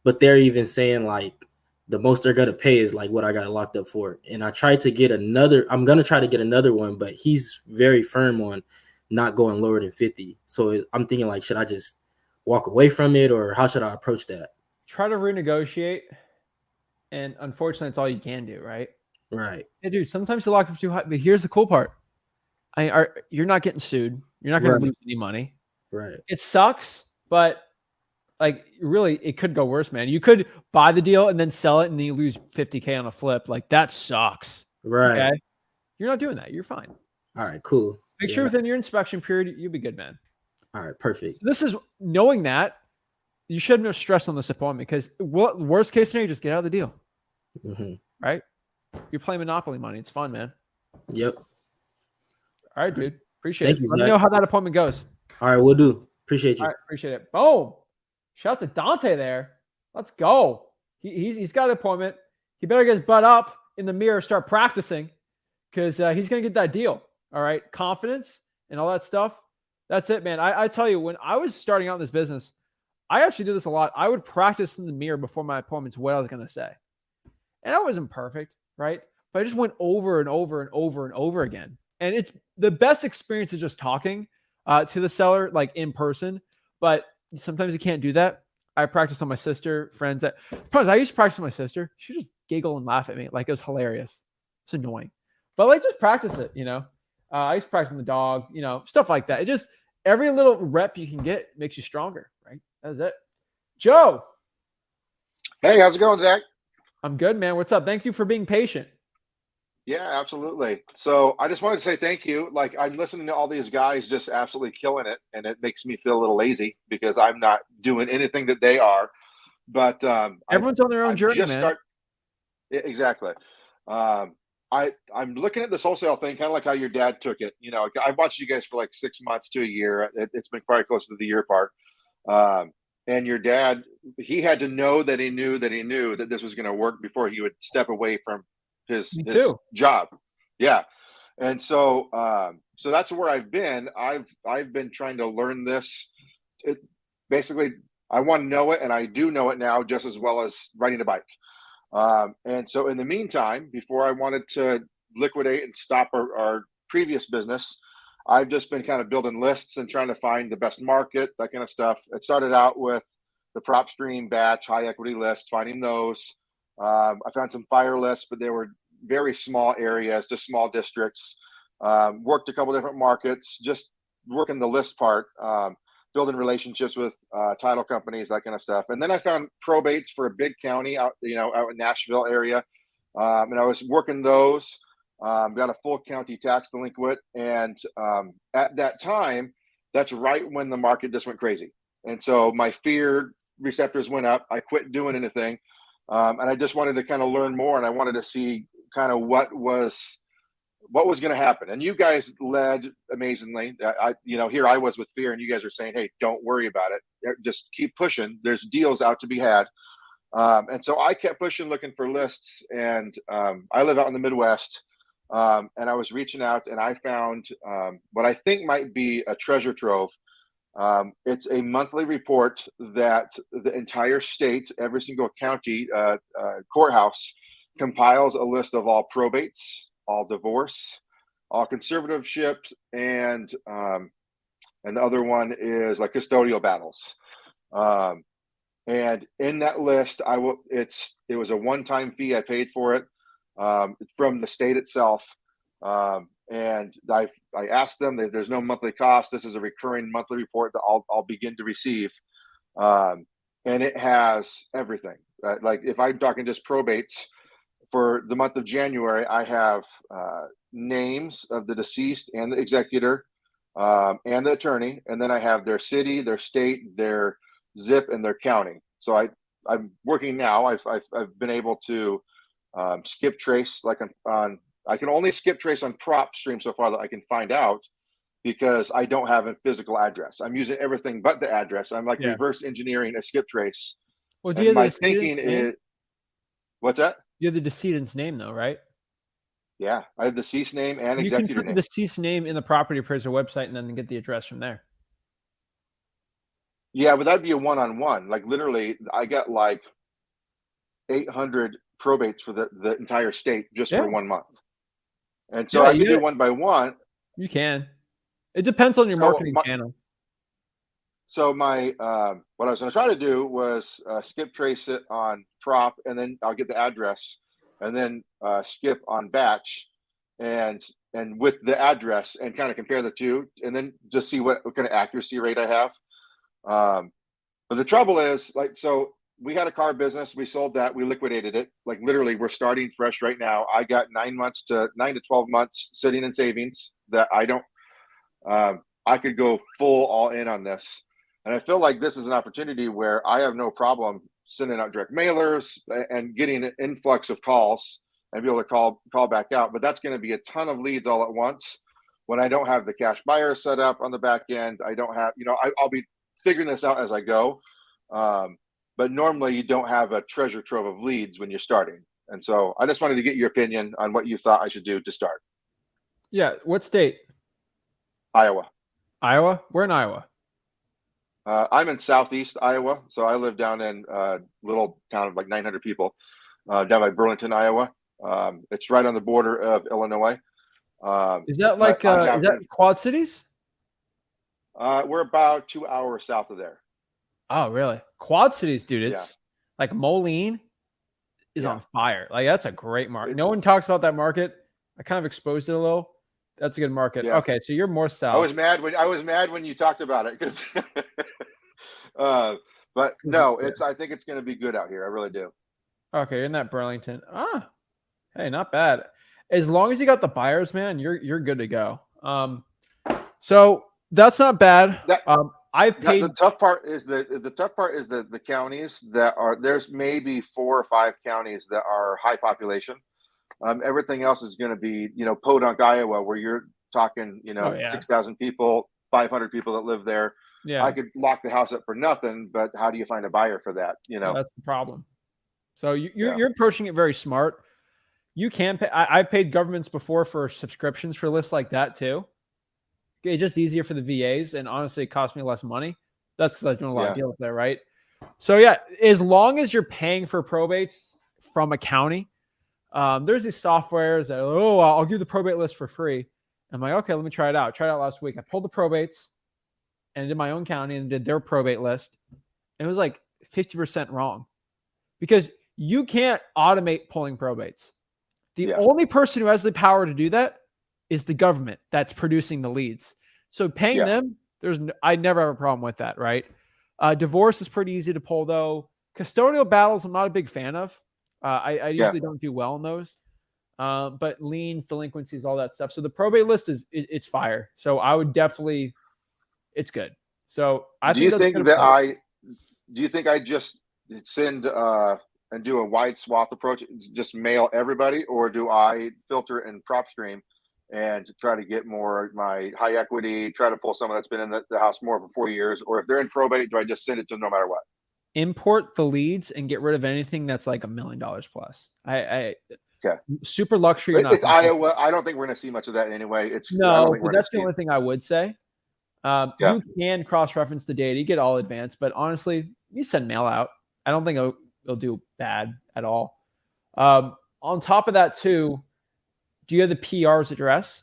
But they're even saying like the most they're gonna pay is like what I got locked up for. And I'm gonna try to get another one, but he's very firm on not going lower than 50. So I'm thinking like, should I just walk away from it, or how should I approach that? Try to renegotiate, and unfortunately, it's all you can do, right? Right. Yeah, dude. Sometimes you lock up too high, but here's the cool part: you're not getting sued. You're not going Right. to lose any money. Right. It sucks, but like really, it could go worse, man. You could buy the deal and then sell it, and then you lose 50K on a flip. Like that sucks. Right. Okay, you're not doing that. You're fine. All right, cool. Make sure within your inspection period, you'll be good, man. All right, perfect. This is knowing that you should have no stress on this appointment, because worst case scenario, just get out of the deal. Mm-hmm. Right? You're playing Monopoly money. It's fun, man. Yep. All right, dude. Appreciate Thank it. you, Let me Zach. know how that appointment goes. All right, we'll do. Appreciate you. All right, appreciate it. Boom. Shout out to Dante there. Let's go. He's got an appointment. He better get his butt up in the mirror, start practicing, because he's going to get that deal. All right. Confidence and all that stuff. That's it, man. I tell you, when I was starting out in this business, I actually did this a lot. I would practice in the mirror before my appointments what I was going to say. And I wasn't perfect, right? But I just went over and over and over and over again. And it's the best experience is just talking to the seller, like in person. But sometimes you can't do that. I practice on my sister, friends. I used to practice on my sister. She just giggle and laugh at me like it was hilarious. It's annoying. But like just practice it, you know. I used to practice on the dog, you know, stuff like that. It just every little rep you can get makes you stronger, right? That's it. Joe. Hey, how's it going, Zach? I'm good, man. What's up? Thank you for being patient. Yeah, absolutely. So I just wanted to say thank you. Like, I'm listening to all these guys just absolutely killing it, and it makes me feel a little lazy because I'm not doing anything that they are. But everyone's on their own journey, man. Exactly. I'm looking at this wholesale thing, kind of like how your dad took it. You know, I've watched you guys for like 6 months to a year. It's been probably close to the year part. And your dad, he had to know that he knew that this was going to work before he would step away from his job. Yeah. And so that's where I've been. I've been trying to learn this. Basically, I want to know it, and I do know it now just as well as riding a bike. And so in the meantime, before I wanted to liquidate and stop our previous business, I've just been kind of building lists and trying to find the best market, that kind of stuff. It started out with the prop stream batch, high equity lists, finding those. I found some fire lists, but they were very small areas, just small districts. Worked a couple different markets, just working the list part, building relationships with title companies, that kind of stuff. And then I found probates for a big county out in Nashville area. And I was working those, got a full county tax delinquent. And at that time, that's right when the market just went crazy. And so my fear receptors went up. I quit doing anything. And I just wanted to kind of learn more. And I wanted to see kind of what was going to happen. And you guys led amazingly. Here I was with fear, and you guys are saying, hey, don't worry about it. Just keep pushing. There's deals out to be had. And so I kept pushing, looking for lists. And I live out in the Midwest. And I was reaching out, and I found what I think might be a treasure trove. It's a monthly report that the entire state, every single county courthouse compiles a list of all probates, all divorce, all conservatorship, and the other one is like custodial battles. And in that list, it was a one-time fee. I paid for it from the state itself. And I asked them, there's no monthly cost. This is a recurring monthly report that I'll begin to receive. And it has everything. Like if I'm talking just probates, for the month of January, I have names of the deceased and the executor and the attorney. And then I have their city, their state, their zip and their county. So I'm working now. I've been able to skip trace like on I can only skip trace on prop stream so far that I can find out, because I don't have a physical address. I'm using everything but the address. I'm like reverse engineering a skip trace. Well, do And you have my the thinking decedent's name? is, what's that? You have the decedent's name though, right? Yeah, I have the cease name and You can executor put name. the deceased name in the property appraiser website and then get the address from there. Yeah, but that'd be a one-on-one. Like literally, I got like 800 probates for the entire state just for 1 month. And so I can do one by one. You can. It depends on your marketing channel. So my what I was going to try to do was skip trace it on prop, and then I'll get the address, and then skip on batch, and with the address, and kind of compare the two, and then just see what kind of accuracy rate I have. But the trouble is, like, so we had a car business, we sold that, we liquidated it. Like literally, we're starting fresh right now. I got 9 to 12 months sitting in savings that I don't. I could go full all in on this. And I feel like this is an opportunity where I have no problem sending out direct mailers and getting an influx of calls and be able to call back out. But that's going to be a ton of leads all at once when I don't have the cash buyer set up on the back end. I don't have, I'll be figuring this out as I go. But normally you don't have a treasure trove of leads when you're starting. And so I just wanted to get your opinion on what you thought I should do to start. Yeah. What state? Iowa. Iowa? We're in Iowa. I'm in Southeast Iowa, so I live down in a little town of like 900 people, down by Burlington, Iowa. It's right on the border of Illinois. Is that like is that Quad Cities? We're about 2 hours south of there. Oh, really? Quad Cities, dude. It's like Moline is on fire. Like that's a great market. No one talks about that market. I kind of exposed it a little. That's a good market. Yeah. Okay, so you're more south. I was mad when you talked about it because, but no, I think it's going to be good out here. I really do. Okay, you're in that Burlington. Hey, not bad. As long as you got the buyers, man, you're good to go. So that's not bad. I've paid. The tough part is the counties that are there's maybe 4 or 5 counties that are high population. Everything else is going to be, Podunk, Iowa, where you're talking, 6,000 people, 500 people that live there. Yeah, I could lock the house up for nothing, but how do you find a buyer for that? That's the problem. So you're approaching it very smart. You can pay. I've paid governments before for subscriptions for lists like that too. It's just easier for the VAs, and honestly, it costs me less money. That's because I was doing a lot of deals there, right? So yeah, as long as you're paying for probates from a county. There's these softwares that, I'll give the probate list for free. I'm like, okay, let me try it out. I tried it out last week. I pulled the probates and did my own county and did their probate list. And it was like 50% wrong because you can't automate pulling probates. The only person who has the power to do that is the government that's producing the leads. So paying them, I never have a problem with that, right? Divorce is pretty easy to pull though. Custodial battles, I'm not a big fan of. I usually don't do well in those, but liens, delinquencies, all that stuff. So the probate list it's fire. So I would definitely, it's good. So do you think I just send and do a wide swath approach, just mail everybody, or do I filter and prop stream and try to get more my high equity, try to pull someone that's been in the house more for 4 years, or if they're in probate, do I just send it to them no matter what? Import the leads and get rid of anything that's like $1 million plus. Super luxury. It's Iowa. I don't think we're going to see much of that anyway. But that's the only thing I would say. You can cross-reference the data, you get all advanced, but honestly, you send mail out. I don't think it'll do bad at all. On top of that too, do you have the PR's address?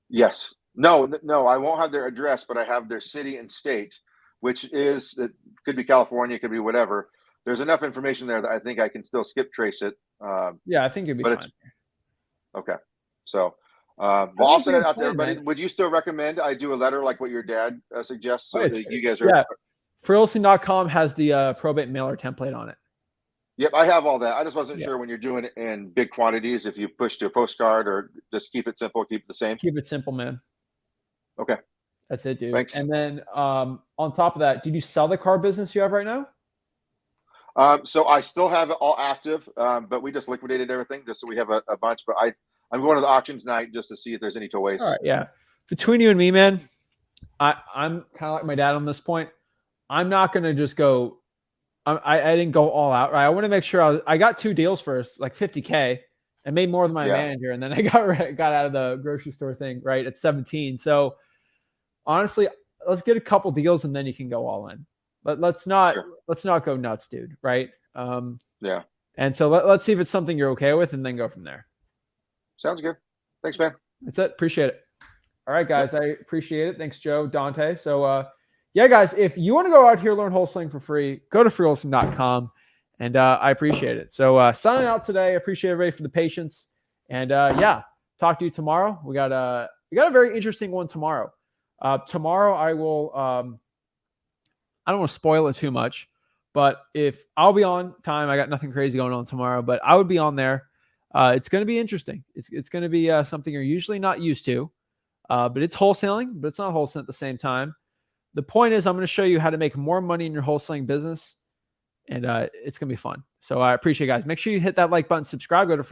Yes. No, I won't have their address, but I have their city and state, which it could be California, it could be whatever. There's enough information there that I think I can still skip trace it. I think it'd be fine. Okay. So, I'll send it out to everybody. Would you still recommend I do a letter like what your dad suggests? So that you guys are. Wholesaling.com has the probate mailer template on it. Yep, I have all that. I just wasn't sure when you're doing it in big quantities, if you push to a postcard or just keep it simple, keep it the same. Keep it simple, man. Okay. That's it, dude. Thanks. And then on top of that, did you sell the car business you have right now? So I still have it all active, but we just liquidated everything just so we have a bunch. But I'm going to the auction tonight just to see if there's any to waste. All right, yeah. Between you and me, man, I'm kind of like my dad on this point. I'm not going to just go. I didn't go all out, right? I want to make sure I got 2 deals first, like 50K. I made more than my manager, and then I got out of the grocery store thing, right, at 17. So honestly, let's get a couple deals, and then you can go all in. But let's not go nuts, dude, right? Yeah. And so let's see if it's something you're okay with, and then go from there. Sounds good. Thanks, man. That's it. Appreciate it. All right, guys. I appreciate it. Thanks, Joe, Dante. So, yeah, guys, if you want to go out here, learn wholesaling for free, go to freewholesaling.com, and I appreciate it. So, signing out today. I appreciate everybody for the patience, and yeah, talk to you tomorrow. We got a very interesting one tomorrow. Tomorrow, I will. I don't want to spoil it too much, but if I'll be on time, I got nothing crazy going on tomorrow, but I would be on there. It's going to be interesting. It's going to be something you're usually not used to, but it's wholesaling, but it's not wholesaling at the same time. The point is I'm going to show you how to make more money in your wholesaling business, and it's going to be fun. So I appreciate you guys. Make sure you hit that like button, subscribe, go to